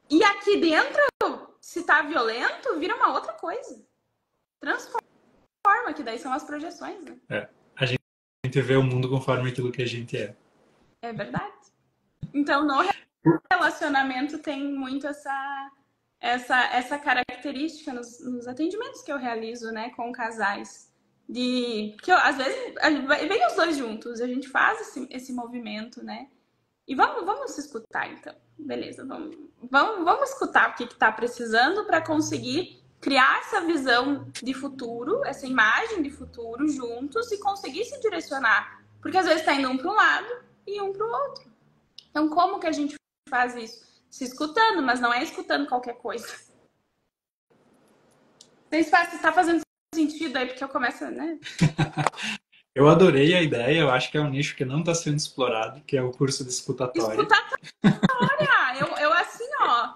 e aqui dentro, se tá violento, vira uma outra coisa. Transforma, que daí são as projeções, né? A gente vê o mundo conforme aquilo que a gente é. É verdade. Então, no relacionamento tem muito essa característica nos atendimentos que eu realizo, né, com casais. Que às vezes vem os dois juntos, a gente faz esse movimento, né? E vamos se escutar, então. Beleza, vamos escutar o que está precisando para conseguir criar essa visão de futuro, essa imagem de futuro juntos e conseguir se direcionar. Porque às vezes está indo um para um lado e um para o outro. Então, como que a gente faz isso? Se escutando, mas não é escutando qualquer coisa. Está fazendo sentido aí, porque eu começo, né? Eu adorei a ideia, eu acho que é um nicho que não está sendo explorado, que é o curso de escutatória. Escutatória! Eu assim, ó.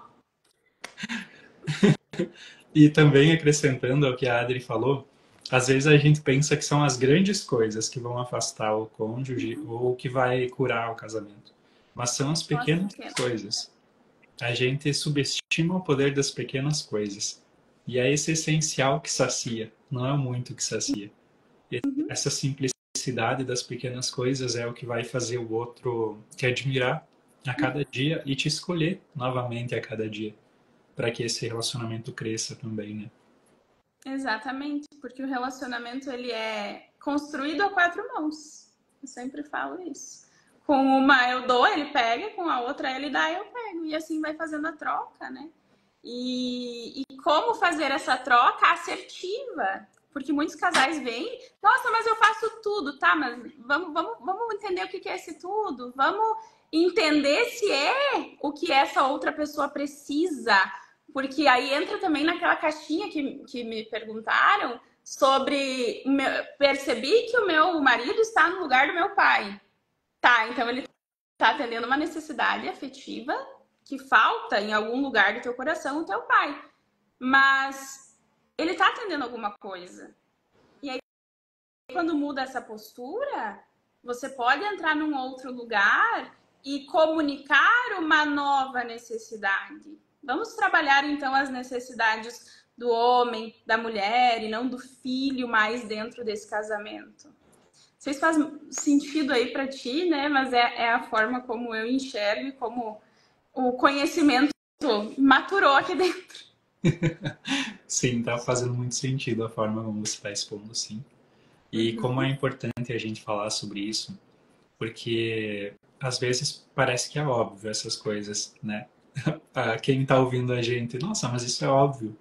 E também acrescentando ao que a Adri falou, às vezes a gente pensa que são as grandes coisas que vão afastar o cônjuge ou que vai curar o casamento. Mas são as pequenas coisas. A gente subestima o poder das pequenas coisas. E é esse essencial que sacia, não é o muito que sacia. E essa simplicidade das pequenas coisas é o que vai fazer o outro te admirar a cada dia e te escolher novamente a cada dia, para que esse relacionamento cresça também, né? Exatamente, porque o relacionamento ele é construído a 4 mãos. Eu sempre falo isso. Com uma eu dou, ele pega, com a outra ele dá, eu pego. E assim vai fazendo a troca, né? E como fazer essa troca assertiva? Porque muitos casais vêm, nossa, mas eu faço tudo, tá? Mas vamos entender o que é esse tudo. Vamos entender se é o que essa outra pessoa precisa. Porque aí entra também naquela caixinha que me perguntaram sobre... Percebi que o meu marido está no lugar do meu pai. Tá, então ele está atendendo uma necessidade afetiva que falta em algum lugar do teu coração o teu pai. Mas ele está atendendo alguma coisa. E aí, quando muda essa postura, você pode entrar num outro lugar e comunicar uma nova necessidade. Vamos trabalhar, então, as necessidades do homem, da mulher e não do filho mais dentro desse casamento. Não sei se faz sentido aí para ti, né? Mas é a forma como eu enxergo e como o conhecimento maturou aqui dentro. Sim, tá fazendo muito sentido a forma como você está expondo, sim. E como é importante a gente falar sobre isso, porque às vezes parece que é óbvio essas coisas, né? Quem tá ouvindo a gente, nossa, mas isso é óbvio.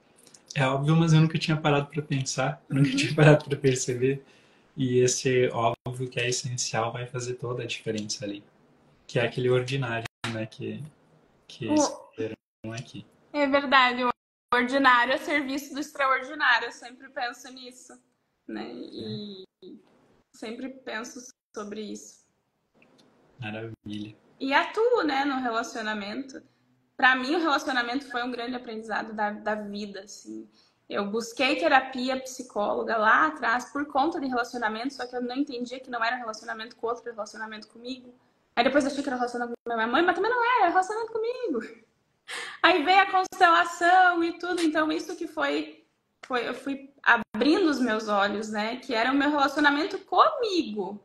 É óbvio, mas eu nunca tinha parado para pensar, nunca tinha parado para perceber. E esse óbvio que é essencial vai fazer toda a diferença ali. Que é aquele ordinário, né? Que escolheram aqui. É verdade, o ordinário é serviço do extraordinário. Eu sempre penso nisso, né? E sempre penso sobre isso. Maravilha. E atuo, né, no relacionamento. Para mim, o relacionamento foi um grande aprendizado da vida, assim. Eu busquei terapia psicóloga lá atrás por conta de relacionamento, só que eu não entendia que não era relacionamento com outro, era relacionamento comigo. Aí depois eu achei que era relacionamento com minha mãe, mas também não era relacionamento comigo. Aí veio a constelação e tudo, então isso que foi eu fui abrindo os meus olhos, né? Que era o meu relacionamento comigo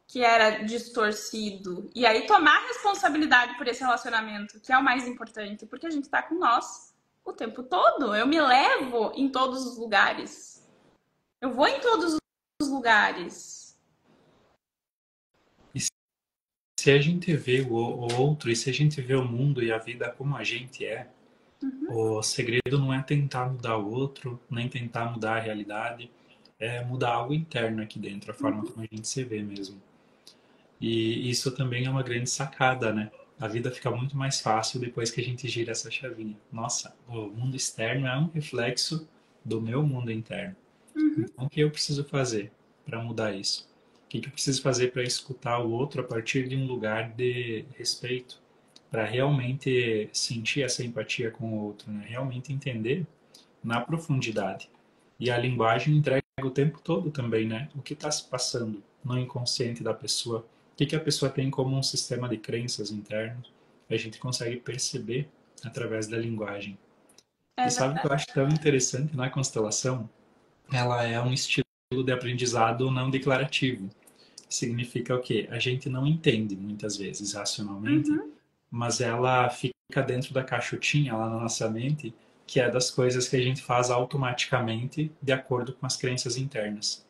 que era distorcido. E aí tomar responsabilidade por esse relacionamento, que é o mais importante, porque a gente tá com nós o tempo todo. Eu me levo em todos os lugares. Eu vou em todos os lugares. E se a gente vê o outro, e se a gente vê o mundo e a vida como a gente é, o segredo não é tentar mudar o outro, nem tentar mudar a realidade, é mudar algo interno aqui dentro, a forma como a gente se vê mesmo. E isso também é uma grande sacada, né? A vida fica muito mais fácil depois que a gente gira essa chavinha. Nossa, o mundo externo é um reflexo do meu mundo interno. Então, o que eu preciso fazer para mudar isso? O que eu preciso fazer para escutar o outro a partir de um lugar de respeito? Para realmente sentir essa empatia com o outro, né? Realmente entender na profundidade. E a linguagem entrega o tempo todo também, né? O que está se passando no inconsciente da pessoa, o que a pessoa tem como um sistema de crenças internos, a gente consegue perceber através da linguagem. E sabe o que eu acho tão interessante na constelação? Ela é um estilo de aprendizado não declarativo. Significa o quê? A gente não entende muitas vezes racionalmente, mas ela fica dentro da caixotinha lá na nossa mente, que é das coisas que a gente faz automaticamente de acordo com as crenças internas.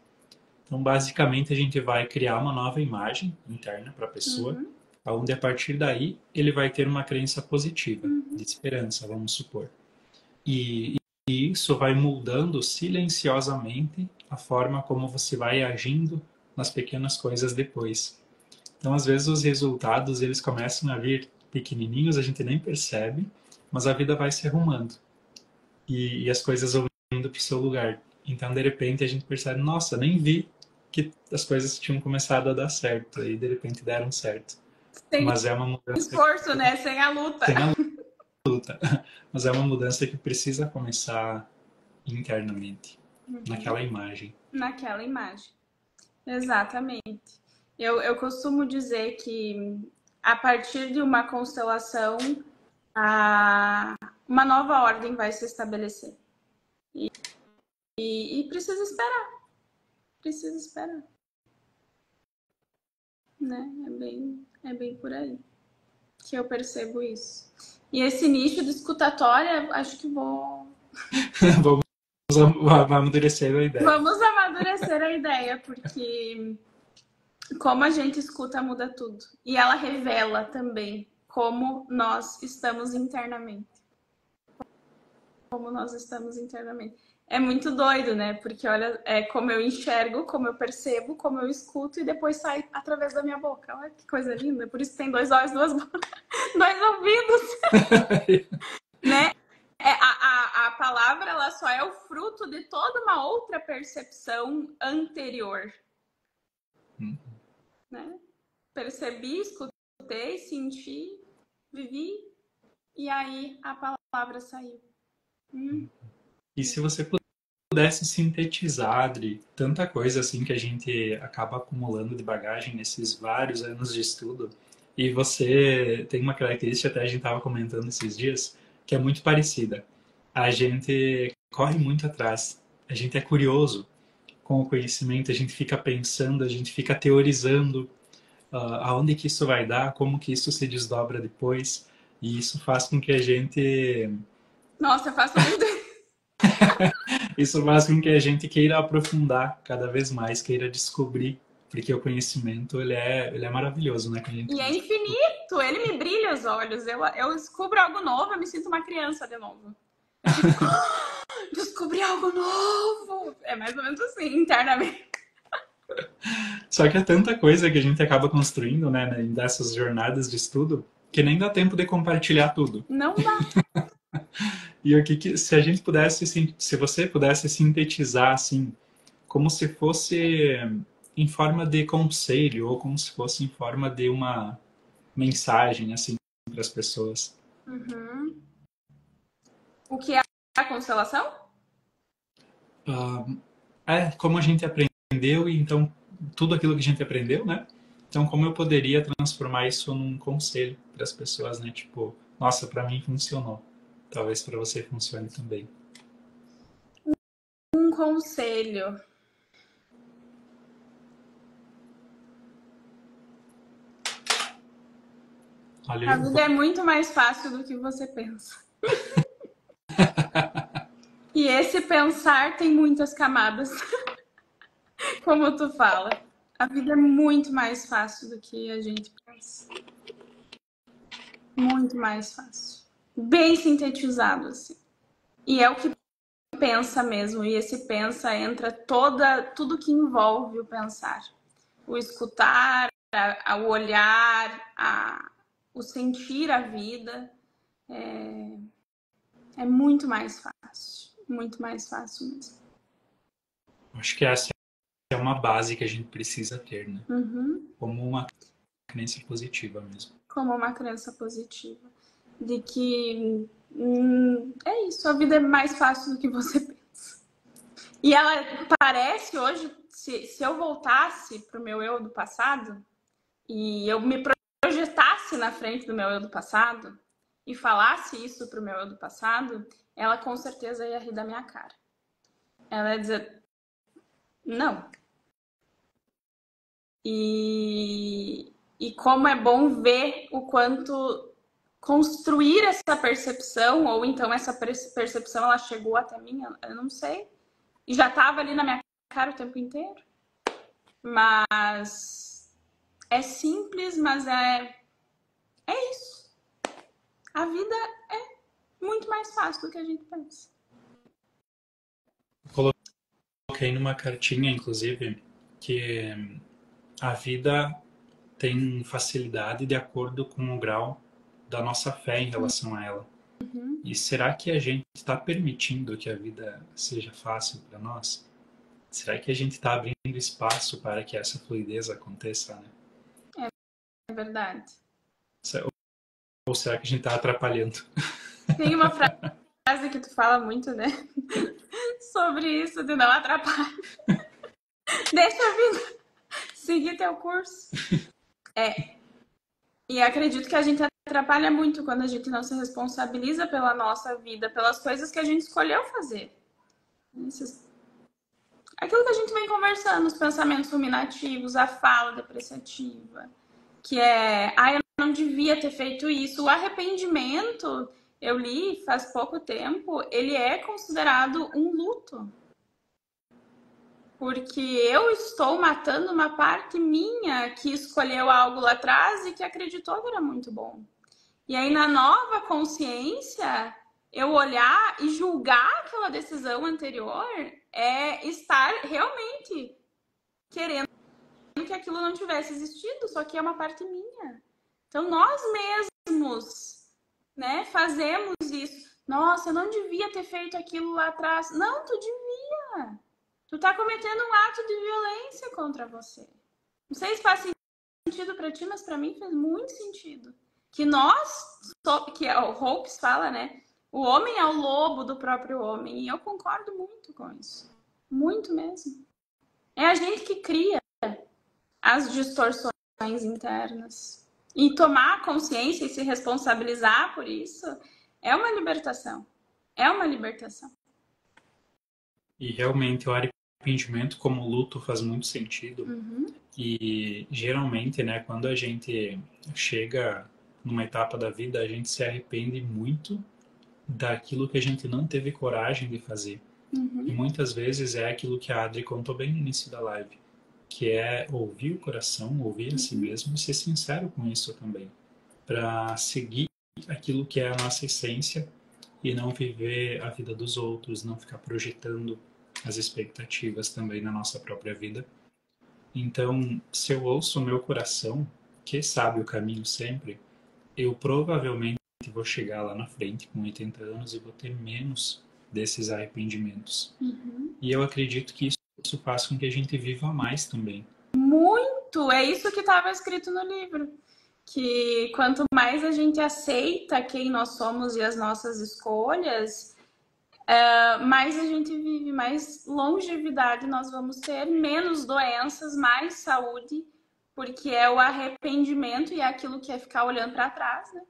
Então, basicamente, a gente vai criar uma nova imagem interna para a pessoa, onde a partir daí ele vai ter uma crença positiva, de esperança, vamos supor. E isso vai moldando silenciosamente a forma como você vai agindo nas pequenas coisas depois. Então, às vezes, os resultados eles começam a vir pequenininhos, a gente nem percebe, mas a vida vai se arrumando e as coisas vão indo para o seu lugar. Então, de repente, a gente percebe, nossa, nem vi que as coisas tinham começado a dar certo e de repente deram certo. Sem mas é uma mudança esforço, né? Sem a luta. Sem a luta. Mas é uma mudança que precisa começar internamente, naquela imagem. Naquela imagem. Exatamente. Eu costumo dizer que a partir de uma constelação, uma nova ordem vai se estabelecer. E precisa esperar. Precisa esperar. Né? É bem por aí que eu percebo isso. E esse nicho de escutatória, acho que vou... Vamos amadurecer a ideia. Vamos amadurecer a ideia, porque como a gente escuta muda tudo. E ela revela também como nós estamos internamente. Como nós estamos internamente. É muito doido, né? Porque olha, é como eu enxergo, como eu percebo, como eu escuto e depois sai através da minha boca. Olha que coisa linda. Por isso tem dois olhos, duas bocas, dois ouvidos, né? A palavra ela só é o fruto de toda uma outra percepção anterior, né? Percebi, escutei, senti, vivi e aí a palavra saiu. E se você pudesse sintetizar, Adri, tanta coisa assim que a gente acaba acumulando de bagagem nesses vários anos de estudo, e você tem uma característica, até a gente estava comentando esses dias, que é muito parecida. A gente corre muito atrás, a gente é curioso com o conhecimento, a gente fica pensando, a gente fica teorizando aonde que isso vai dar, como que isso se desdobra depois, e isso faz com que a gente Nossa, eu faço muito. Isso faz com que a gente queira aprofundar cada vez mais, queira descobrir, porque o conhecimento ele é maravilhoso, né? Que a E gente é diz. infinito, ele me brilha os olhos. Eu descubro algo novo, eu me sinto uma criança de novo. Eu fico, descobri algo novo! É mais ou menos assim, internamente. Só que é tanta coisa que a gente acaba construindo, né, dessas jornadas de estudo, que nem dá tempo de compartilhar tudo. Não dá. E o que se a gente pudesse, se você pudesse sintetizar assim, como se fosse em forma de conselho ou como se fosse em forma de uma mensagem assim para as pessoas. Uhum. O que é a constelação? Como a gente aprendeu e então tudo aquilo que a gente aprendeu, né? Então como eu poderia transformar isso num conselho para as pessoas, né? Tipo, nossa, para mim funcionou. Talvez para você funcione também. Um conselho. Olha, A eu vida é muito mais fácil do que você pensa. E esse pensar tem muitas camadas, como tu fala. A vida é muito mais fácil do que a gente pensa. Muito mais fácil. Bem sintetizado, assim. E é o que pensa mesmo. E esse pensa entra tudo que envolve o pensar. O escutar, o olhar, o sentir a vida. É muito mais fácil. Muito mais fácil mesmo. acho que essa é uma base que a gente precisa ter, né? Uhum. Como uma crença positiva mesmo. Como uma crença positiva. De que é isso, a vida é mais fácil do que você pensa. E ela parece hoje, se eu voltasse para o meu eu do passado e eu me projetasse na frente do meu eu do passado e falasse isso para o meu eu do passado, ela com certeza ia rir da minha cara. Ela ia dizer, não. E como é bom ver o quanto construir essa percepção, ou então essa percepção ela chegou até mim, eu não sei. E já estava ali na minha cara o tempo inteiro. Mas é simples, mas é isso. A vida é muito mais fácil do que a gente pensa. Coloquei numa cartinha, inclusive, que a vida tem facilidade de acordo com o grau da nossa fé em relação a ela. Uhum. E será que a gente está permitindo que a vida seja fácil para nós? Será que a gente está abrindo espaço para que essa fluidez aconteça, né? É verdade. Ou será que a gente está atrapalhando? Tem uma frase que tu fala muito, né? Sobre isso de não atrapalhar. Deixa a vida seguir teu curso. E acredito que a gente atrapalha muito quando a gente não se responsabiliza pela nossa vida, pelas coisas que a gente escolheu fazer. Aquilo que a gente vem conversando, os pensamentos ruminativos, a fala depreciativa, que é, eu não devia ter feito isso. O arrependimento, eu li faz pouco tempo, ele é considerado um luto. Porque eu estou matando uma parte minha que escolheu algo lá atrás e que acreditou que era muito bom. E aí, na nova consciência, eu olhar e julgar aquela decisão anterior é estar realmente querendo que aquilo não tivesse existido, só que é uma parte minha. Então, nós mesmos, né, fazemos isso. Nossa, eu não devia ter feito aquilo lá atrás. Não, tu devia. Tu tá cometendo um ato de violência contra você. Não sei se faz sentido para ti, mas para mim faz muito sentido. Que nós, que o Hopes fala, né? O homem é o lobo do próprio homem. E eu concordo muito com isso. Muito mesmo. É a gente que cria as distorções internas. E tomar consciência e se responsabilizar por isso é uma libertação. É uma libertação. E realmente o arrependimento como luto faz muito sentido. E geralmente, né, quando a gente chega numa etapa da vida, a gente se arrepende muito daquilo que a gente não teve coragem de fazer. E muitas vezes é aquilo que a Adri contou bem no início da live, que é ouvir o coração, ouvir a si mesmo e ser sincero com isso também, para seguir aquilo que é a nossa essência e não viver a vida dos outros, não ficar projetando as expectativas também na nossa própria vida. Então, se eu ouço o meu coração, que sabe o caminho sempre, eu provavelmente vou chegar lá na frente com 80 anos e vou ter menos desses arrependimentos. E eu acredito que isso faz com que a gente viva mais também. Muito! É isso que estava escrito no livro. Que quanto mais a gente aceita quem nós somos e as nossas escolhas, mais a gente vive, mais longevidade nós vamos ter, menos doenças, mais saúde, porque é o arrependimento e é aquilo que é ficar olhando para trás, né?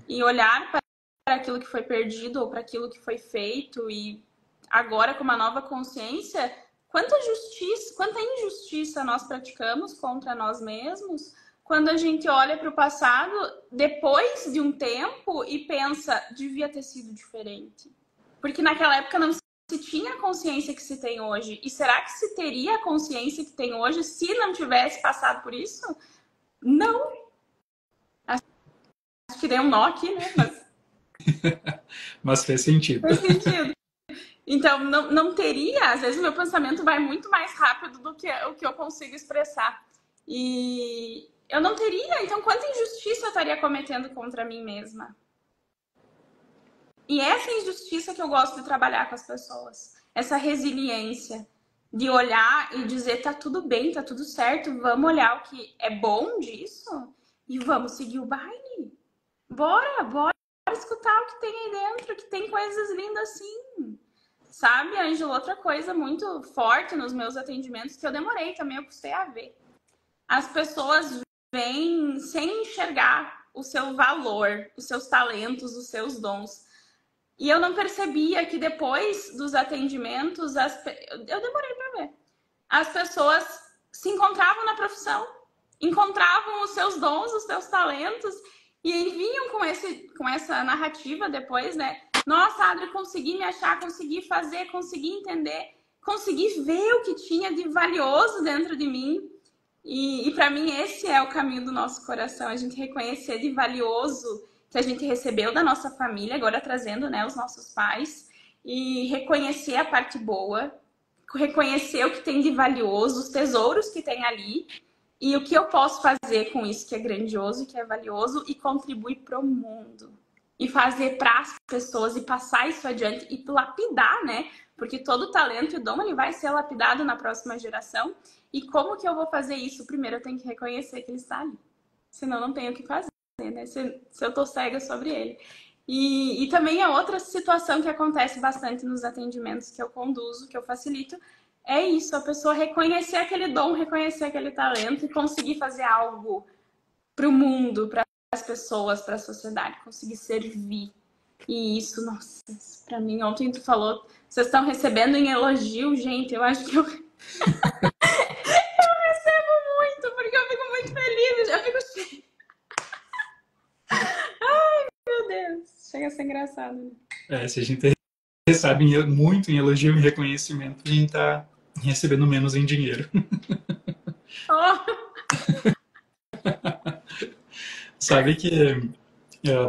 E olhar para aquilo que foi perdido ou para aquilo que foi feito e agora com uma nova consciência, quanta injustiça nós praticamos contra nós mesmos quando a gente olha para o passado depois de um tempo e pensa, devia ter sido diferente. Porque naquela época não se tinha a consciência que se tem hoje. E será que se teria a consciência que tem hoje se não tivesse passado por isso? Não. Acho que deu um nó aqui, né? Mas fez sentido. Fez sentido. Então, não teria, às vezes o meu pensamento vai muito mais rápido do que o que eu consigo expressar. E eu não teria, então quanta injustiça eu estaria cometendo contra mim mesma? E essa injustiça que eu gosto de trabalhar com as pessoas. Essa resiliência de olhar e dizer, tá tudo bem, tá tudo certo, vamos olhar o que é bom disso e vamos seguir o baile. Bora escutar o que tem aí dentro, que tem coisas lindas assim. Sabe, Ângela, outra coisa muito forte nos meus atendimentos que eu demorei também, eu custei a ver. As pessoas vêm sem enxergar o seu valor, os seus talentos, os seus dons. E eu não percebia que depois dos atendimentos, eu demorei para ver. As pessoas se encontravam na profissão, encontravam os seus dons, os seus talentos, e vinham com essa narrativa depois, né? Nossa, Adri, consegui me achar, consegui fazer, consegui entender, consegui ver o que tinha de valioso dentro de mim. E para mim esse é o caminho do nosso coração, a gente reconhecer de valioso que a gente recebeu da nossa família, agora trazendo, né, os nossos pais, e reconhecer a parte boa, reconhecer o que tem de valioso, os tesouros que tem ali, e o que eu posso fazer com isso que é grandioso, que é valioso, e contribuir para o mundo. E fazer para as pessoas, e passar isso adiante, e lapidar, né? Porque todo talento e dom, ele vai ser lapidado na próxima geração. E como que eu vou fazer isso? Primeiro, eu tenho que reconhecer que ele está ali. Senão, não tenho o que fazer, né? Se eu tô cega sobre ele. E também a outra situação que acontece bastante nos atendimentos que eu conduzo, que eu facilito, é isso, a pessoa reconhecer aquele dom, reconhecer aquele talento e conseguir fazer algo para o mundo, para as pessoas, para a sociedade, conseguir servir. E isso, nossa, para mim, ontem tu falou, vocês estão recebendo em elogio, gente, eu acho que eu recebo muito, porque eu fico muito feliz, eu fico cheia. Ai, meu Deus, chega a ser engraçado. Né? Se a gente recebe muito em elogio e reconhecimento, a gente tá recebendo menos em dinheiro. Oh. Sabe que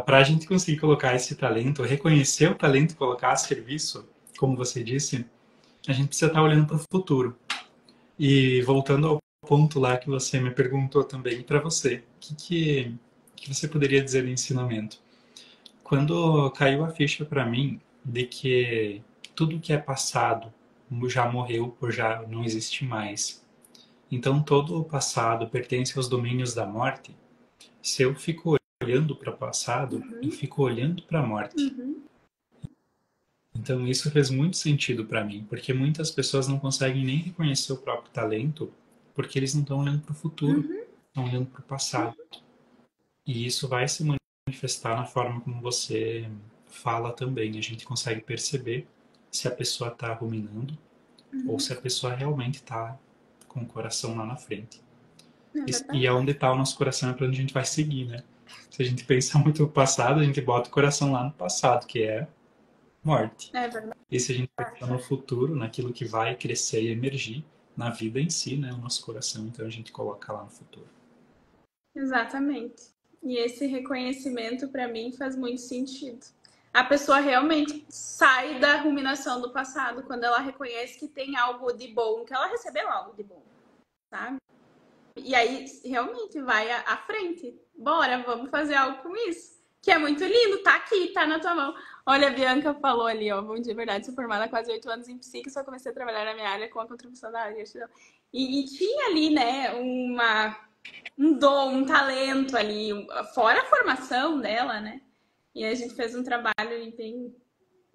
para a gente conseguir colocar esse talento, reconhecer o talento e colocar a serviço, como você disse, a gente precisa estar olhando para o futuro. E voltando ao ponto lá que você me perguntou também, para você, que você poderia dizer de ensinamento? Quando caiu a ficha para mim de que tudo que é passado já morreu ou já não existe mais. Então todo o passado pertence aos domínios da morte. Se eu fico olhando para o passado, eu fico olhando para a morte. Então isso fez muito sentido para mim, porque muitas pessoas não conseguem nem reconhecer o próprio talento, porque eles não estão olhando para o futuro, estão olhando para o passado. E isso vai se manifestar na forma como você fala também. A gente consegue perceber se a pessoa está ruminando ou se a pessoa realmente está com o coração lá na frente. E onde está o nosso coração é para onde a gente vai seguir, né? Se a gente pensa muito no passado, a gente bota o coração lá no passado, que é morte. É verdade. E se a gente pensa no futuro, naquilo que vai crescer e emergir, na vida em si, né? O nosso coração, então a gente coloca lá no futuro. Exatamente. E esse reconhecimento, para mim, faz muito sentido. A pessoa realmente sai da ruminação do passado quando ela reconhece que tem algo de bom, que ela recebeu algo de bom, sabe? E aí, realmente, vai à frente. Bora, vamos fazer algo com isso. Que é muito lindo, tá aqui, tá na tua mão. Olha, a Bianca falou ali, ó, bom dia, verdade, sou formada há quase 8 anos em psique, só comecei a trabalhar na minha área com a contribuição da área. E tinha ali, né, um dom, um talento ali, fora a formação dela, né? E a gente fez um trabalho bem,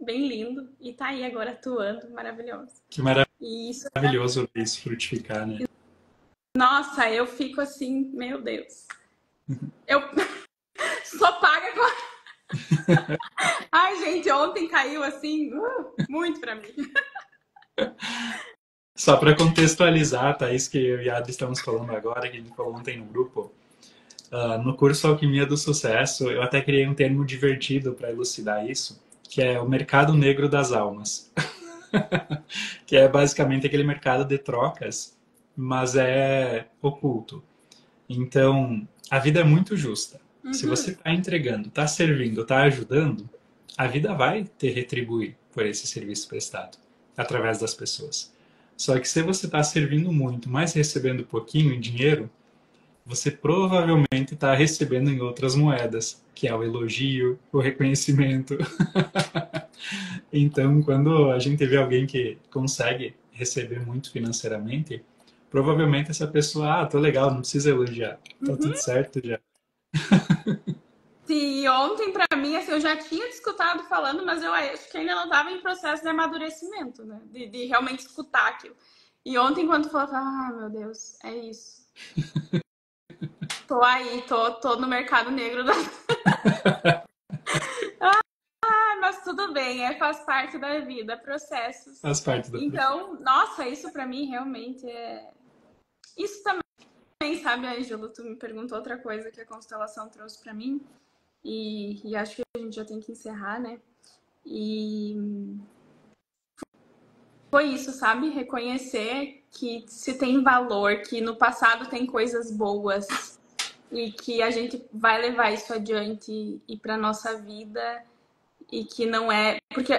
bem lindo e tá aí agora atuando, maravilhoso. Que maravilhoso ver isso frutificar, né? Nossa, eu fico assim, meu Deus. Eu só paga com... Ai, gente, ontem caiu assim, muito pra mim. Só para contextualizar, Thaís, que eu e a Adri estamos falando agora, que a gente falou ontem no grupo, no curso Alquimia do Sucesso, eu até criei um termo divertido para elucidar isso, que é o mercado negro das almas. Que é basicamente aquele mercado de trocas, mas é oculto. Então, a vida é muito justa. Se você está entregando, está servindo, está ajudando, a vida vai te retribuir por esse serviço prestado, através das pessoas. Só que se você está servindo muito, mas recebendo pouquinho em dinheiro, você provavelmente está recebendo em outras moedas, que é o elogio, o reconhecimento. Então, quando a gente vê alguém que consegue receber muito financeiramente, provavelmente essa pessoa, tô legal, não precisa elogiar, tá tudo certo já. E ontem, pra mim, assim, eu já tinha te escutado falando, mas eu acho que ainda não estava em processo de amadurecimento, né? De realmente escutar aquilo. E ontem, quando tu falou, eu falei, meu Deus, é isso. Tô aí, tô no mercado negro da... Mas tudo bem, faz parte da vida, processos. Faz parte da vida. Então, nossa, isso pra mim realmente é... Isso também, sabe, Ângelo, tu me perguntou outra coisa que a constelação trouxe pra mim. E acho que a gente já tem que encerrar, né? E foi isso, sabe? Reconhecer que se tem valor, que no passado tem coisas boas e que a gente vai levar isso adiante e para nossa vida e que não é... Porque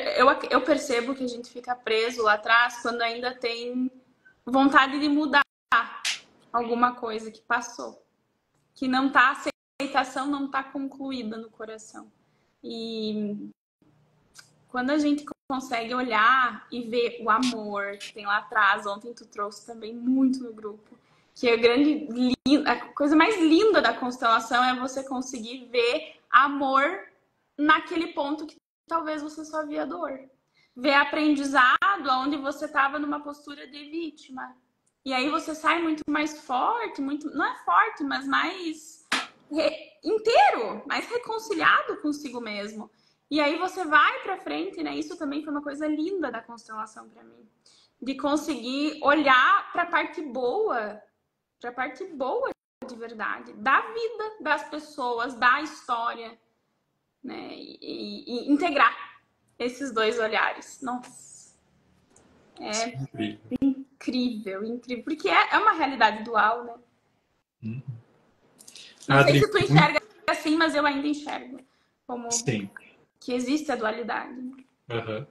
eu percebo que a gente fica preso lá atrás quando ainda tem vontade de mudar alguma coisa que passou, que não tá aceitando. A aceitação não está concluída no coração. E quando a gente consegue olhar e ver o amor que tem lá atrás, ontem tu trouxe também muito no grupo, que é a coisa mais linda da constelação é você conseguir ver amor naquele ponto que talvez você só via dor. Ver aprendizado onde você estava numa postura de vítima. E aí você sai muito mais forte, não é forte, mas mais inteiro, mais reconciliado consigo mesmo. E aí você vai pra frente, né? Isso também foi uma coisa linda da constelação pra mim. De conseguir olhar pra parte boa de verdade, da vida das pessoas, da história, né? E integrar esses dois olhares. Nossa. É incrível, incrível. Porque é uma realidade dual, né? Não sei se tu enxerga assim, mas eu ainda enxergo. como Sim. que existe a dualidade. Né? Uhum.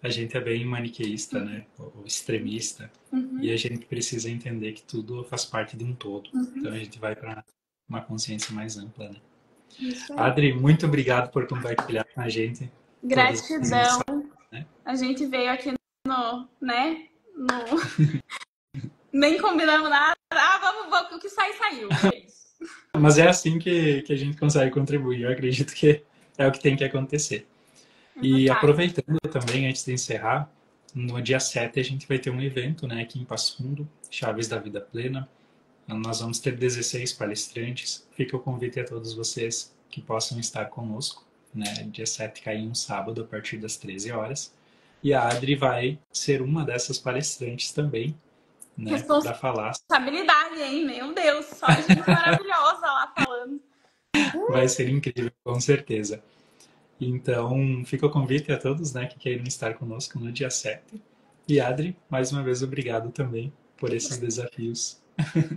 A gente é bem maniqueísta, né? Ou extremista. E a gente precisa entender que tudo faz parte de um todo. Então a gente vai para uma consciência mais ampla, né? Isso aí. Adri, muito obrigado por compartilhar com a gente todas as Gratidão. mensagens, né? A gente veio aqui no, né? No... Nem combinamos nada. Vamos, o que sai, saiu. É isso. Mas é assim que a gente consegue contribuir. Eu acredito que é o que tem que acontecer. E aproveitando também, antes de encerrar, no dia 7 a gente vai ter um evento, né, aqui em Passo Fundo, Chaves da Vida Plena. Nós vamos ter 16 palestrantes. Fica o convite a todos vocês que possam estar conosco, né? Dia 7 cai um sábado, a partir das 13 horas. E a Adri vai ser uma dessas palestrantes também, né? Para falar. Responsabilidade, hein? Meu Deus, só gente maravilhosa lá falando. Vai ser incrível, com certeza. Então, fica o convite a todos, né, que queiram estar conosco no dia 7. E Adri, mais uma vez, obrigado também por esses desafios.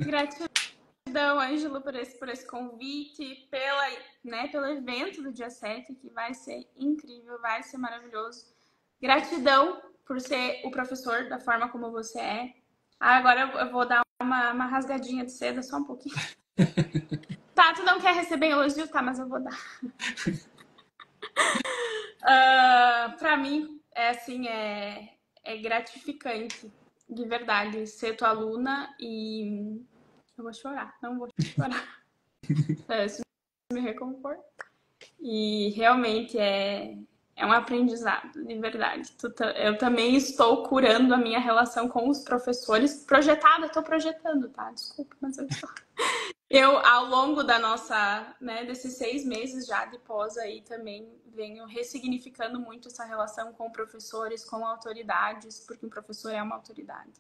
Gratidão, Ângelo, por esse convite, pelo evento do dia 7, que vai ser incrível, vai ser maravilhoso. Gratidão por ser o professor da forma como você é. Agora eu vou dar uma rasgadinha de seda, só um pouquinho. Tá, tu não quer receber elogio? Tá, mas eu vou dar. Pra mim, é gratificante, de verdade, ser tua aluna e... Eu vou chorar, não vou chorar. Isso me reconforta. E realmente é um aprendizado, de verdade. Eu também estou curando a minha relação com os professores. Estou projetando, tá? Desculpa, mas eu estou. Ao longo da nossa, né, desses 6 meses já de pós aí, também venho ressignificando muito essa relação com professores, com autoridades, porque um professor é uma autoridade.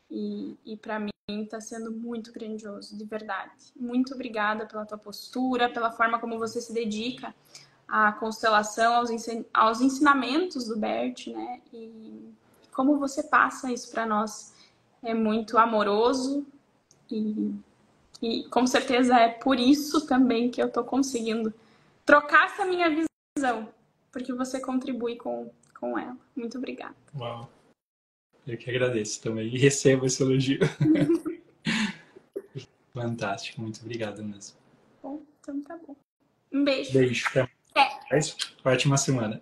E para mim está sendo muito grandioso, de verdade. Muito obrigada pela tua postura, pela forma como você se dedica à constelação, aos ensinamentos do Bert, né? E como você passa isso para nós. É muito amoroso e com certeza é por isso também que eu estou conseguindo trocar essa minha visão, porque você contribui com ela. Muito obrigada. Uau! Eu que agradeço também e recebo esse elogio. Fantástico, muito obrigado mesmo. Bom, então tá bom. Um beijo. Beijo, até mais. Ótima semana.